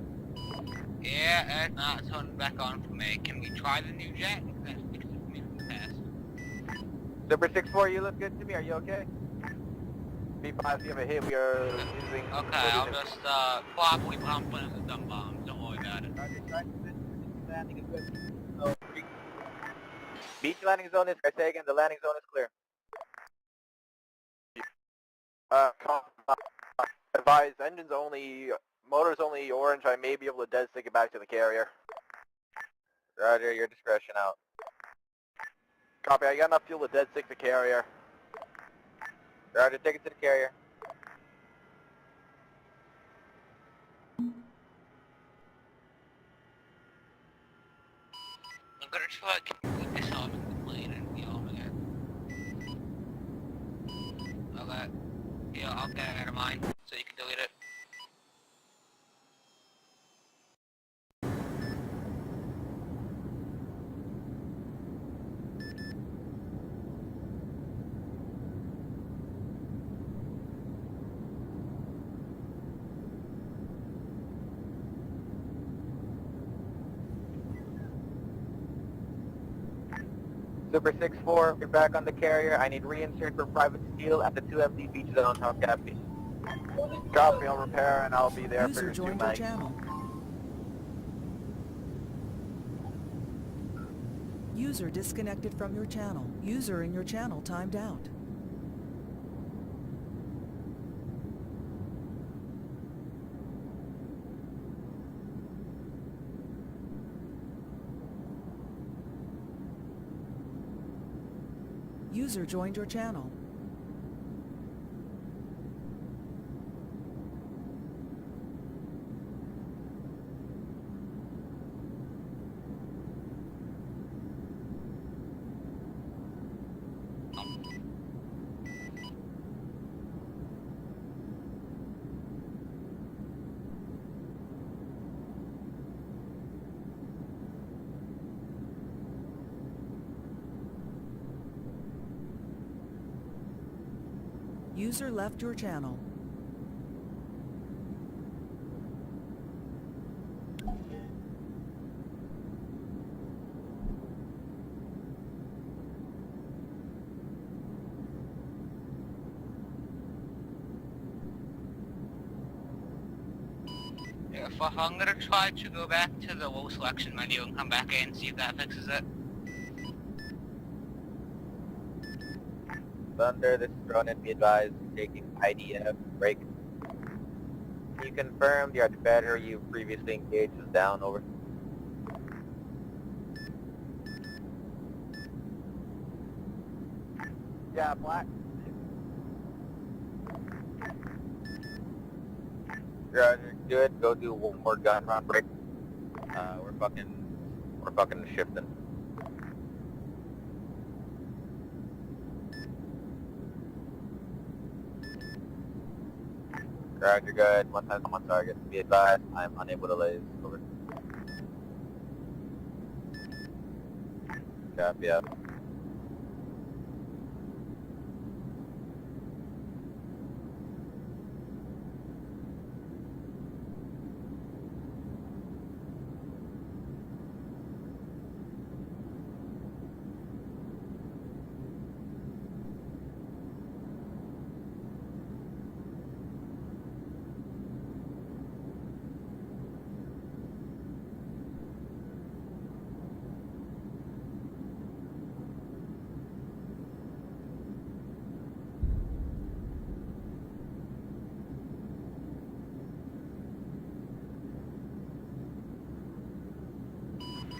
Yeah, it's not turning back on for me. Can we try the new jet? That fixed it for me from the past. Super 6-4, you look good to me, are you okay? B5, you have a hit, we are losing... Okay, I'll just, probably pump one of the dumb bombs. Don't worry about it. Roger, landing is good. So, beach landing zone is, I say again, the landing zone is clear. Advise, engines only, motors only orange, I may be able to dead stick it back to the carrier. Roger, your discretion out. Copy, I got enough fuel to dead stick the carrier. Roger, take it to the carrier. I'm gonna try to disarm the plane and the arm again. Okay. Yeah, I'll get it out of mine, so you can delete it. Super 6-4, you're back on the carrier. I need reinsert for private steel at the 2 MD beach zone, Top Copy. Copy, I'll repair and I'll be there for User your 2 joined your mics. channel. User disconnected from your channel. User in your channel timed out. User joined your channel. User left your channel. Yeah, fuck, I'm gonna try to go back to the low selection menu and come back in and see if that fixes it. Thunder, this is Ronan, be advised, taking IDF, break. Can you confirm the arch battery you previously engaged is down, over? Yeah, black. Roger, good, go do one more gun round break. We're fucking shifting. Roger, good. One time on target. Be advised, I am unable to laze. Over. Copy up.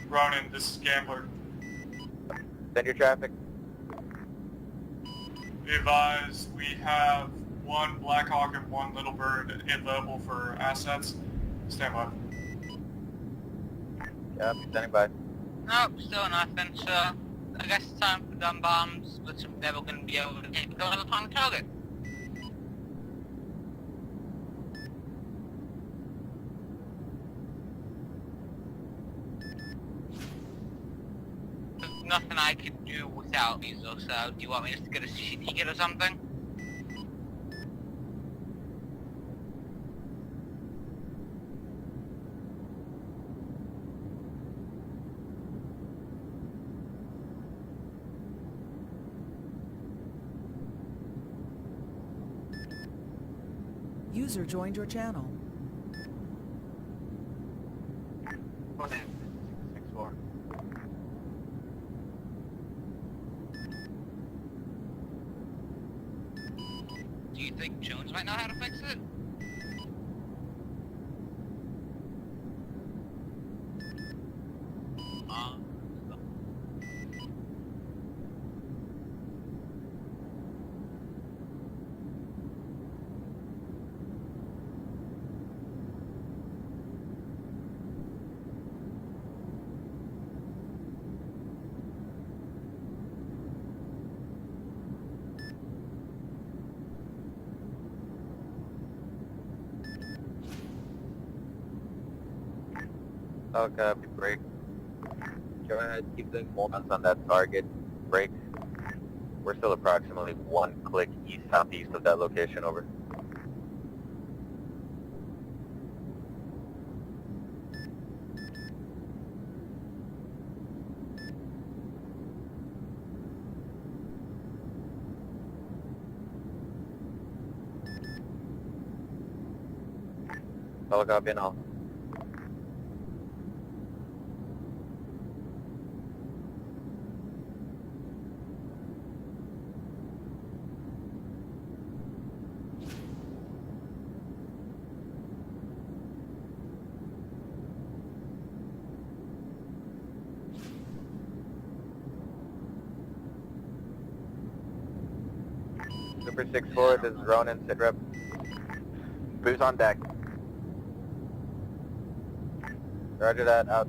Ronan, this is Gambler. Send your traffic. Be advised, we have one Blackhawk and one Little Bird available for assets. Stand by. Copy, standing by. Nope, still nothing, so I guess it's time for gun bombs, but I'm never gonna be able to take go to the wrong target. There's nothing I could do without these though, so do you want me just to get a ticket or something? User joined your channel. Ronan, 6-4. Do you think Jones might know how to fix it? Oh, copy, break. Go ahead, keep doing more guns on that target. Break. We're still approximately 1 click east-southeast of that location, over. Solid copy and all. Super 6-4, this is Ronan, sitrep. Boost on deck. Roger that, out.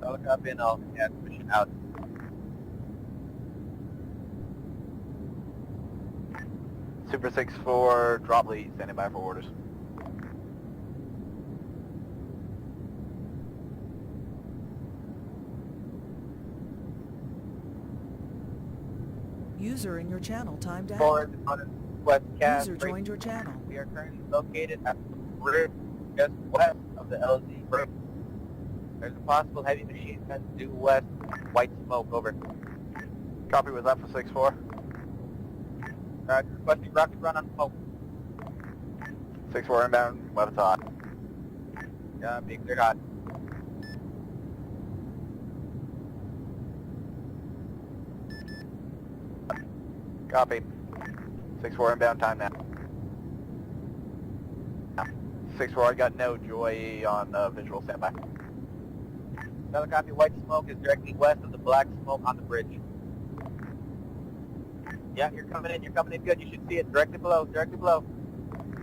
Solid copy and all, yeah, mission out. Super 6-4, drop lead, standing by for orders. User in your channel timed out. Forward on west cast. User joined your channel. We are currently located at the bridge just west of the LZ bridge. There's a possible heavy machine gun due west. White smoke, over. Copy, was that for 6-4? Requesting rocket run on smoke. 6-4 inbound, weapons hot. Yeah, being cleared hot. Copy. 6-4 inbound, time now. 6-4, I got no joy on visual standby. Another copy, white smoke is directly west of the black smoke on the bridge. Yeah, you're coming in good. You should see it directly below,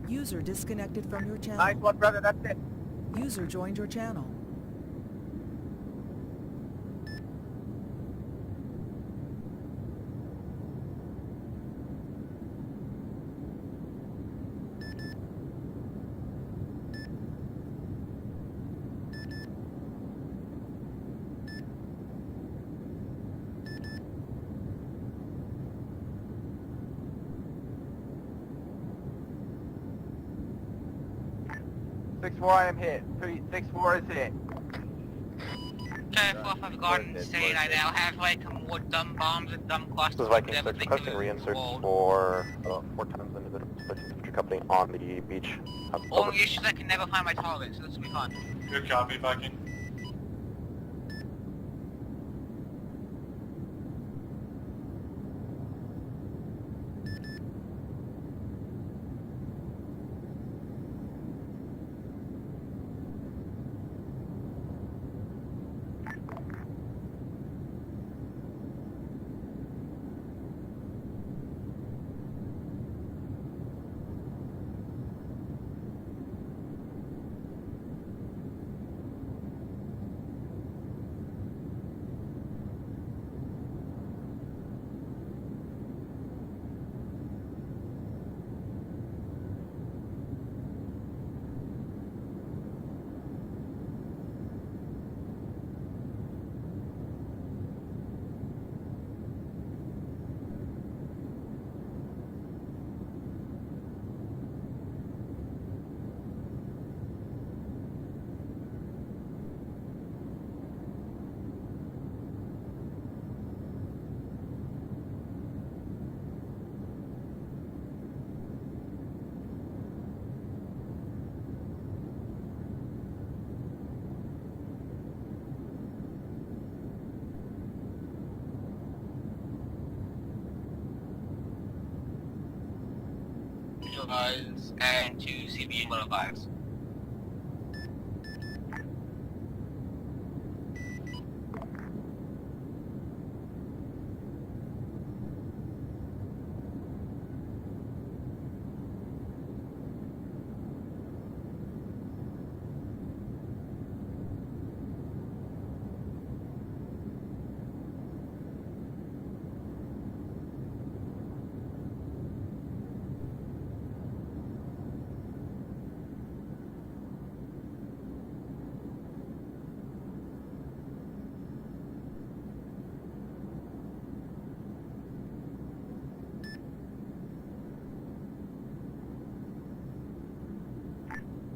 User disconnected from your channel. Nice one, brother, that's it. User joined your channel. I am hit. 6-4 is hit. Okay, 4-5 Garden State, I now have like more dumb bombs and dumb clusters. This is Viking 6 requesting reinserts for 4 times individual infantry company on the beach. Only issue is I can never find my target, so this will be fun. Good copy, Viking. Visualize and 2 CB 105s.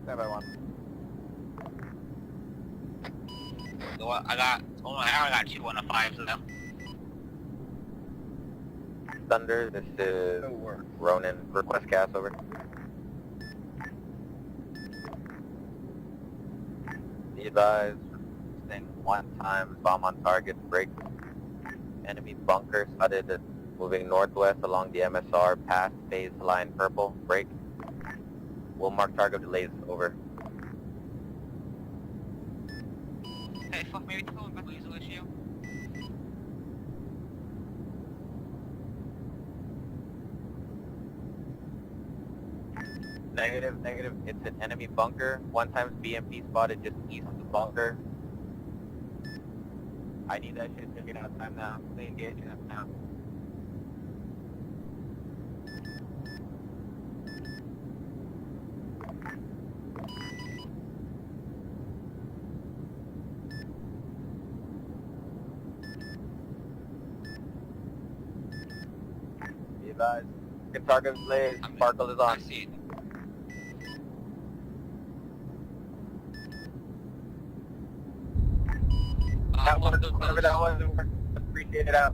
Stand by 1. So I got 2 105s now. Thunder, this is Ronan, request cast, over. Be advised, staying 1 time, bomb on target, break. Enemy bunker spotted, moving northwest along the MSR, past phase line purple, break. We'll mark target delays, over. Hey, fuck, maybe tell him back laser issue. Negative, negative. It's an enemy bunker. 1 times BMP spotted just east of the bunker. I need that shit to get out time now. Please engage it now. Be advised. Get target blaze. Sparkle is on. I see it. That was, whatever that was, appreciate it out.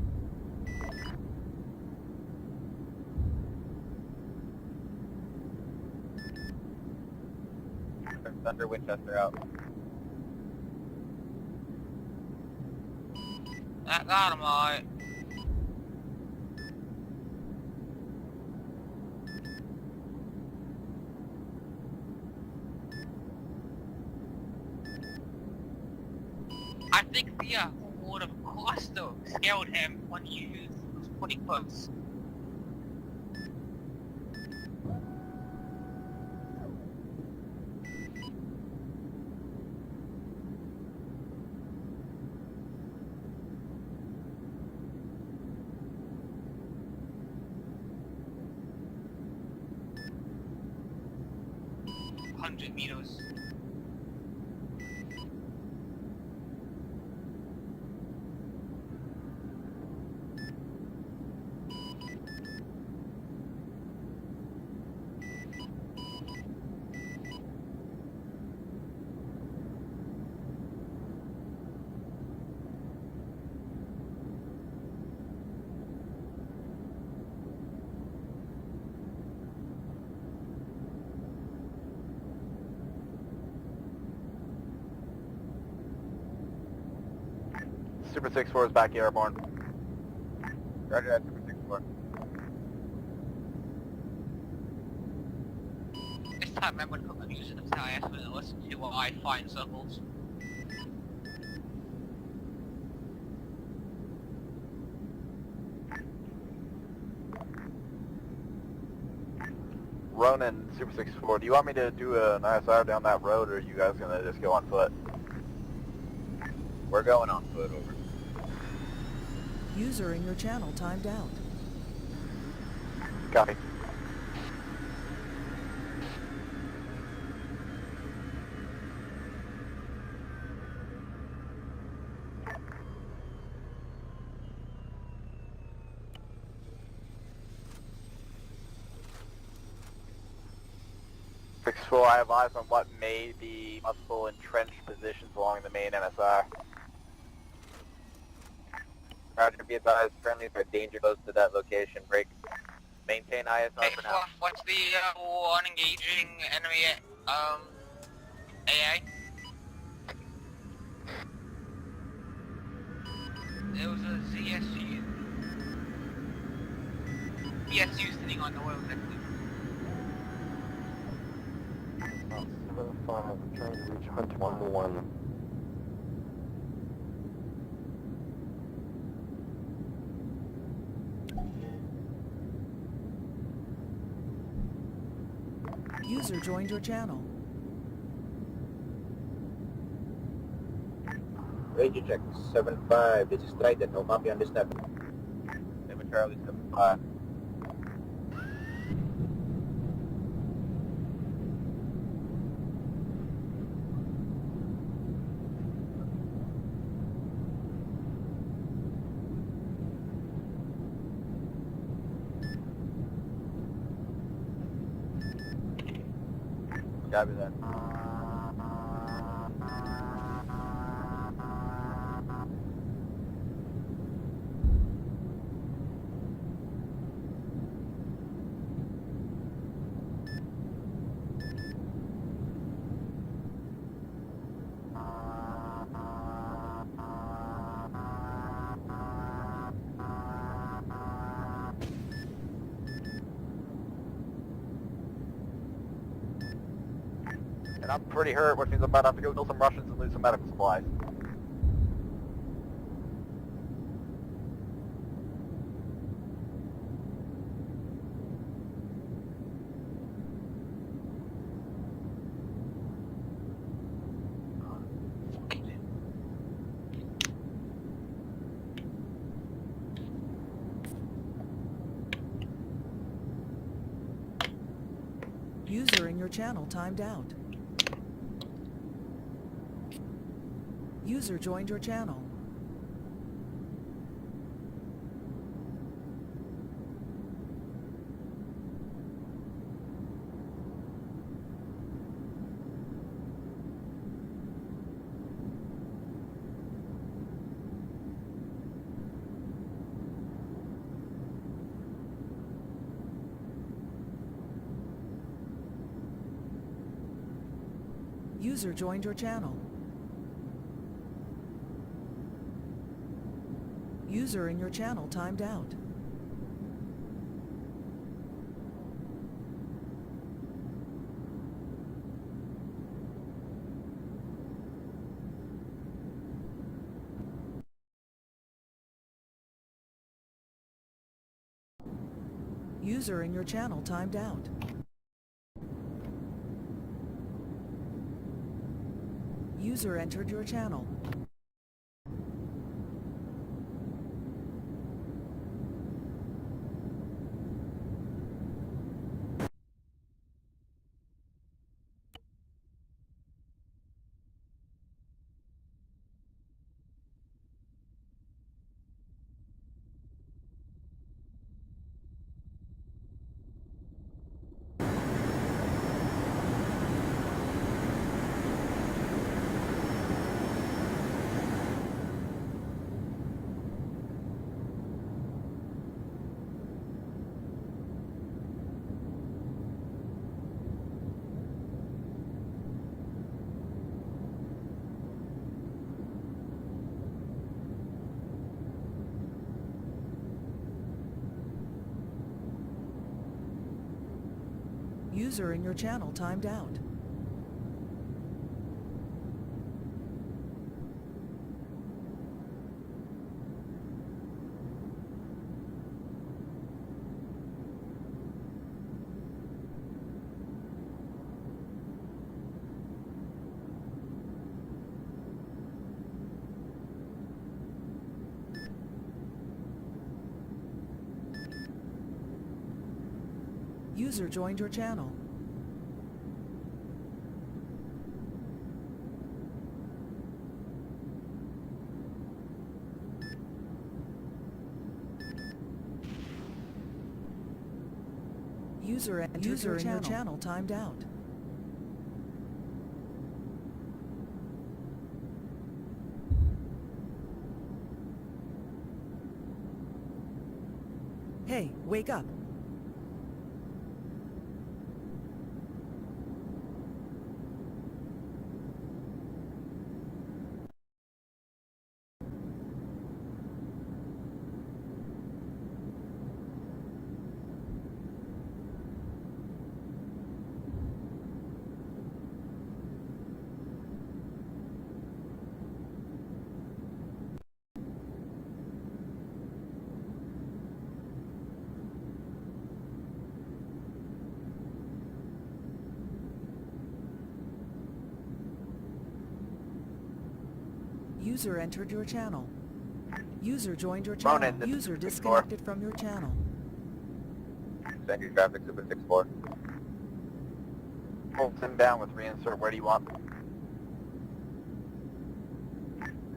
Thunder Winchester out. That got him, alright. I think the horde of Costa scared him when he was pretty close. $100 meters. Super 6-4 is back airborne. Roger that, Super 6-4. This time I'm going to put my music in the TIS and listen to what I find circles. Ronan, Super 6-4, do you want me to do an ISR down that road, or are you guys going to just go on foot? We're going on foot, over. User in your channel timed out. Copy. Six-4, I have eyes on what may be multiple entrenched positions along the main MSR. Roger, be advised, friendlies are danger close to that location. Break. Maintain ISR Hey, for now. what's the unengaging enemy AA? There was a ZSU. ZSU sitting on the road, I believe. 7-5, I'm trying to reach Hunt 1-1. User joined your channel. Radio check, 7-5, this is Trident, no copy on this step. Lima Charlie 7-5. Copy that. And I'm pretty hurt, which means I'm about to have to go kill some Russians and lose some medical supplies. User in your channel timed out. User joined your channel. User joined your channel. User in your channel timed out. User in your channel timed out. User entered your channel. User in your channel timed out. User joined your channel. User in your channel timed out. Hey, wake up. User entered your channel. User joined your channel. Ronan, User disconnected from your channel. Send your traffic Super 6-4. Hold him down with reinsert. Where do you want?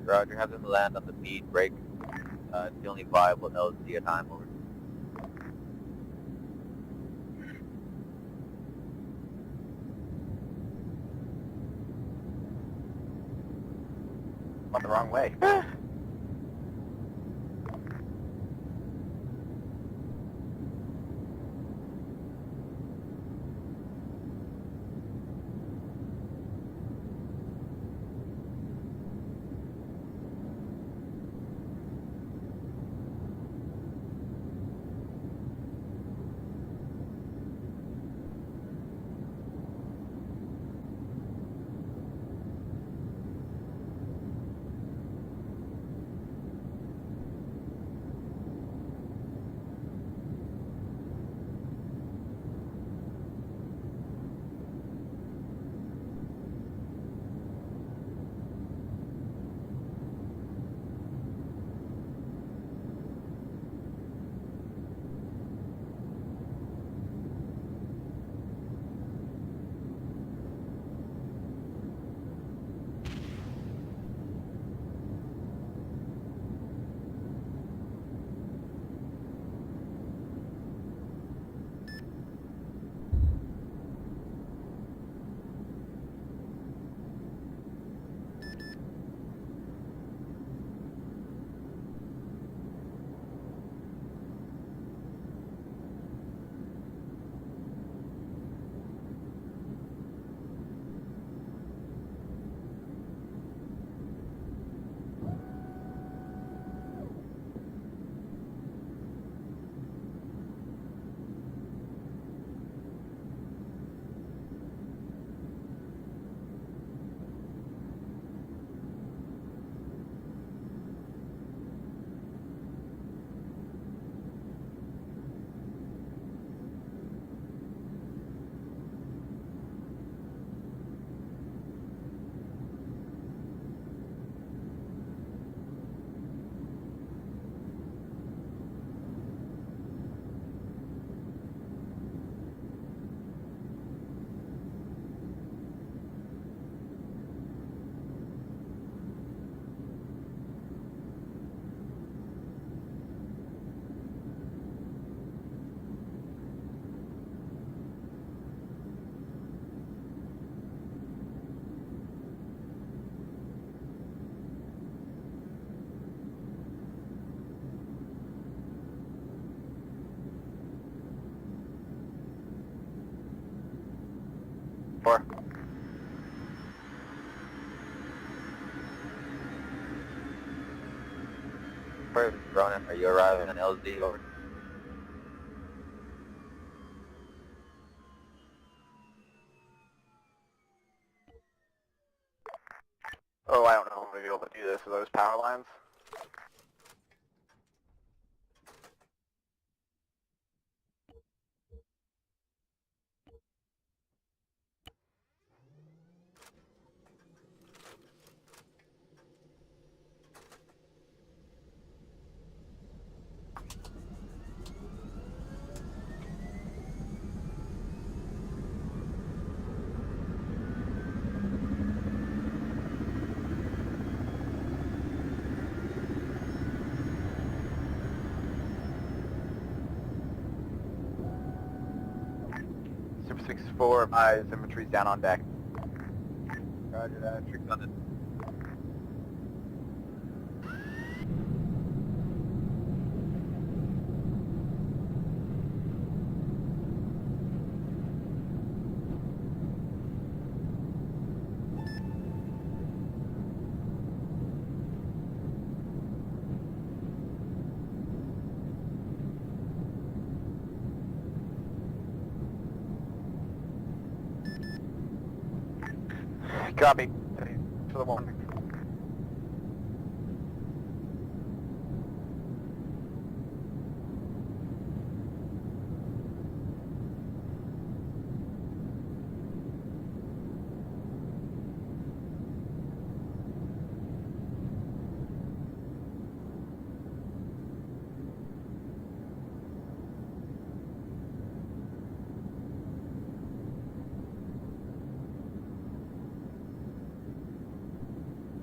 Roger, have them land on the bead break. It's the only viable LZ at time. Over. Went the wrong way. 6-4. Ronan, are you arriving on LZ? Over. Oh, I don't know if I'm going to be able to do this. Are those power lines? Super 6-4, my infantry's down on deck. Roger that, troops on it. Copy. For the one.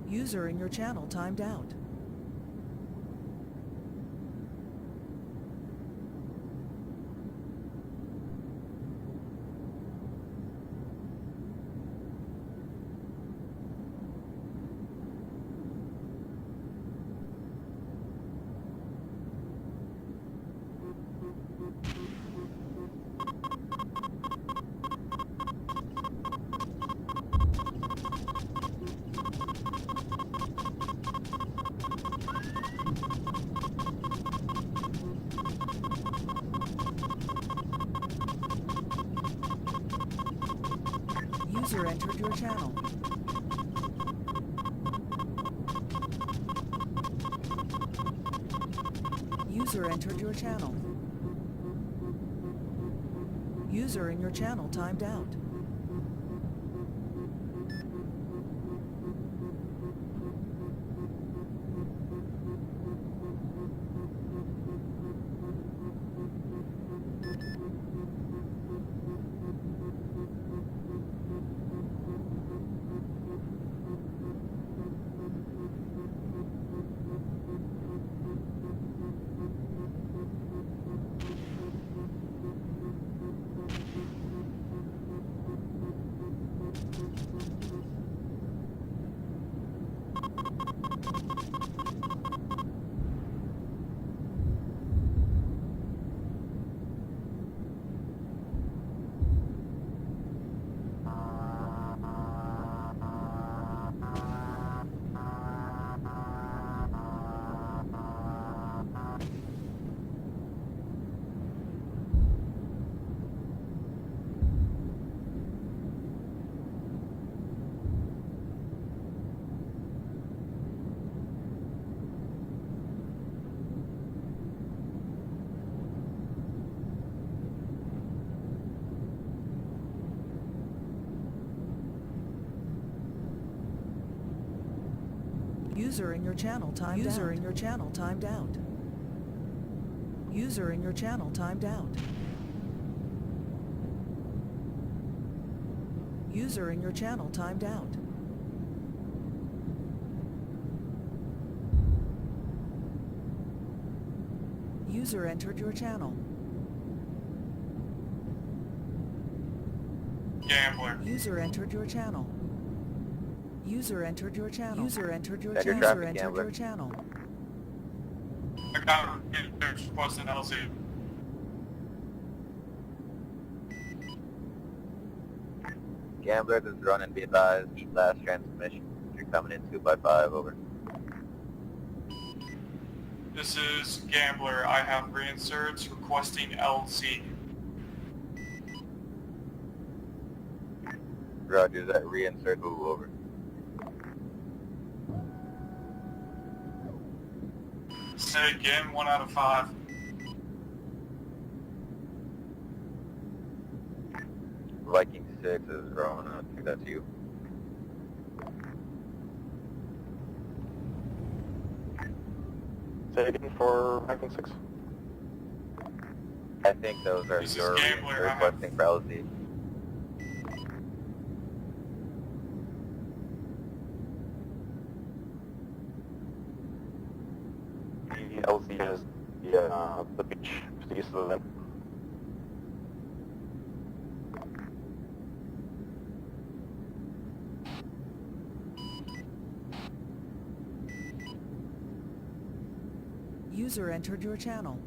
User in your channel timed out. User entered your channel. User entered your channel. User in your channel timed out. User in your channel timed out. User in your channel timed out. User in your channel timed out. User in your channel timed out. User entered your channel. Gambler. User entered your channel. User entered your channel. User entered your Check your channel. User traffic, entered gambler. your channel. I got there's plus an LZ. Gambler, this is Ronan, be advised, last transmission. You're coming in 2x5, over. This is Gambler. I have reinserts requesting LC. Roger, that reinsert who, over. Say again, 1 out of 5. Viking 6 is Ronan, I think that's you. Say again for Viking 6. I think those are your reinserts requesting for LZ. The LZ has the beach to the east of the event. User entered your channel.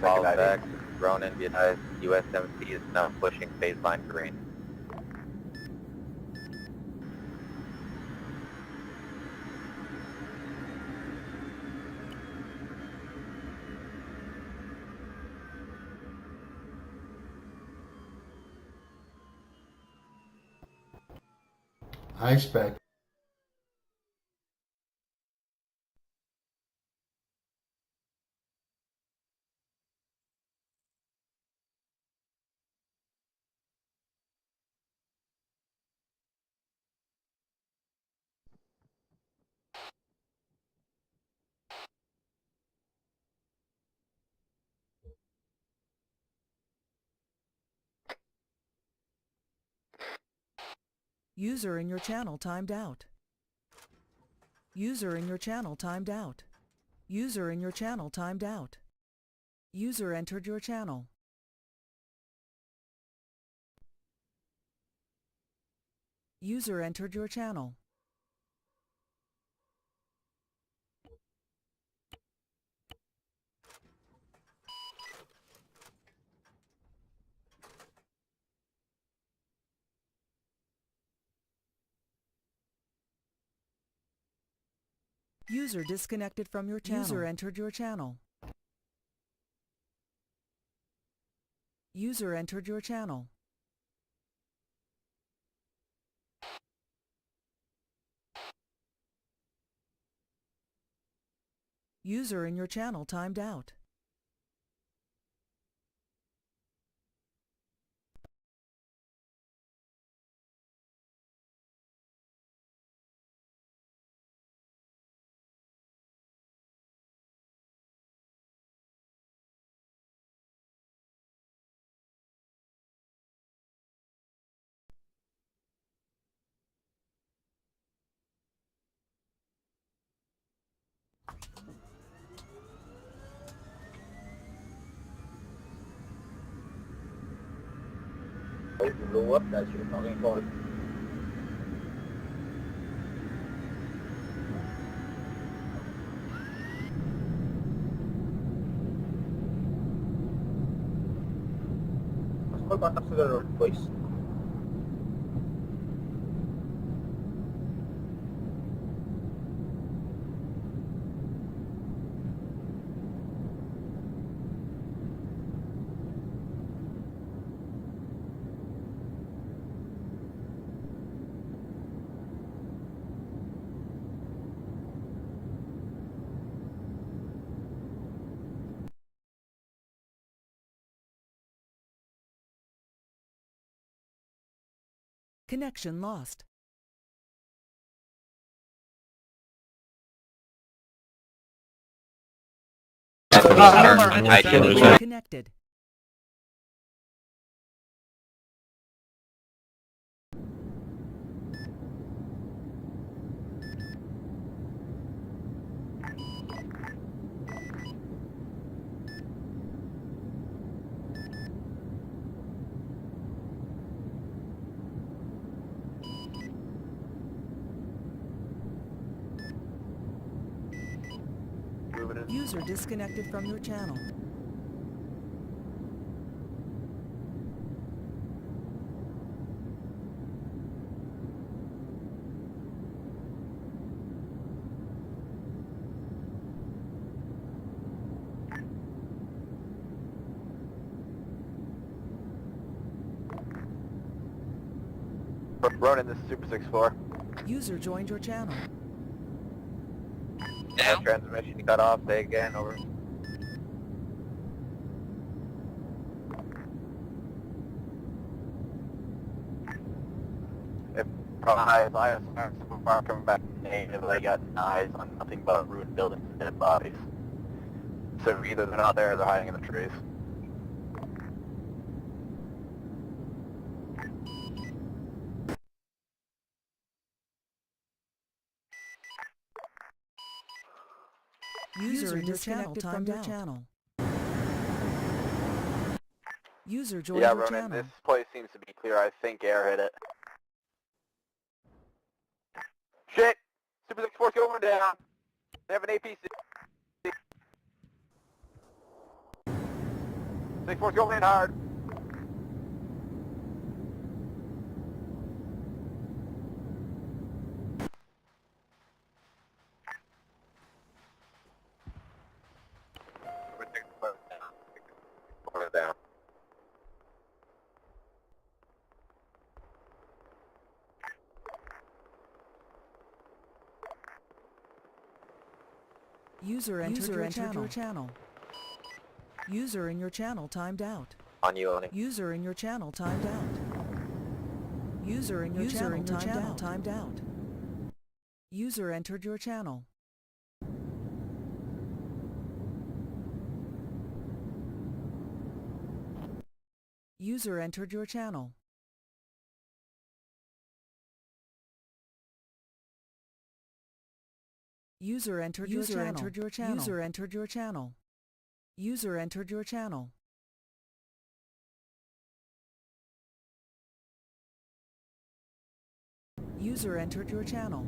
Fall back, Ronan, be advised, US-17 is now pushing baseline green. I expect. User in your channel timed out. User in your channel timed out. User in your channel timed out. User entered your channel. User entered your channel. User disconnected from your channel. User entered your channel. User entered your channel. User in your channel timed out. Wait to blow up, that's your talking point. Mas contact sa road, boys. Connection lost. Connected. User disconnected from your channel. Ronan, this is Super 6-4. User joined your channel. Yeah, transmission cut off. Say again, over. If eyes so far coming back native, they got eyes on nothing but ruined buildings and dead bodies. So either they're not there or they're hiding in the trees. User disconnected from your channel. User joined Yeah, your Ronan, channel. this place seems to be clear. I think air hit it. Shit! Super 6-4's going down. They have an APC. 6-4's going in hard. Down. User entered your channel. User in your channel timed out. On you, Oni. User in your channel timed out. User in your channel timed out. User entered your channel. User entered your channel. User entered your channel. User entered your channel. User entered your channel. User entered your channel.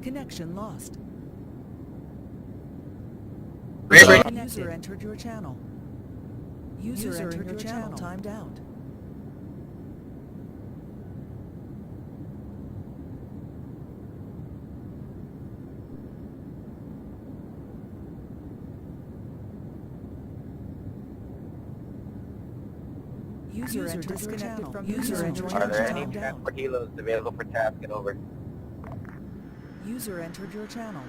Connection lost. User entered your channel. User entered your channel timed out. User disconnected from user entered your channel. Are there any transport helos available for tasking over? User entered your channel.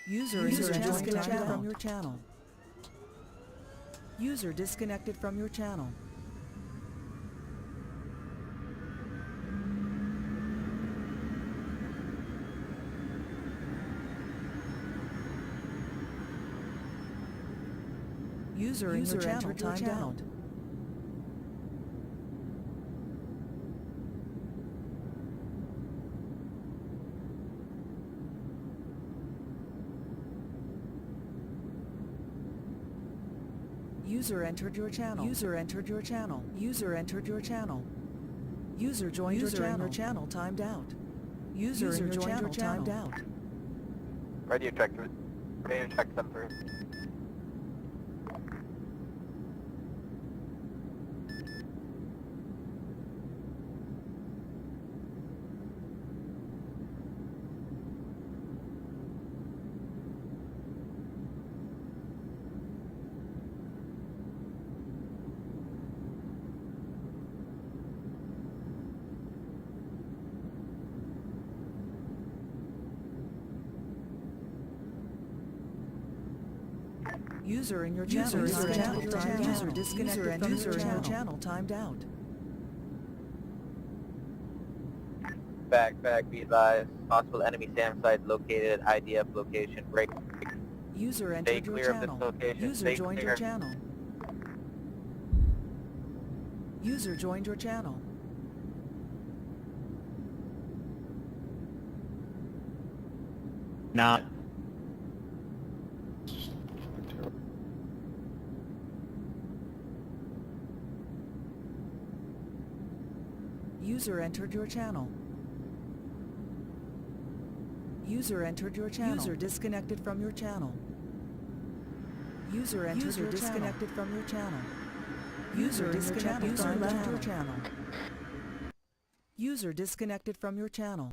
User disconnected from your channel. User disconnected from your channel. User in your channel timed out. User entered your channel. User entered your channel. User entered your channel. User joined your channel timed out. User in your channel timed out. Radio check 7-3. User in your channel. User disconnected from your channel timed out. Back, be advised. Possible enemy SAM site located at IDF location. Break. User Stay entered your clear of this channel. location. User Stay joined clear. your channel. User joined your channel. Not. User entered your channel. User entered your channel. User disconnected from your channel. User entered your disconnected from your channel. User disconnected from your channel. User disconnected from your channel.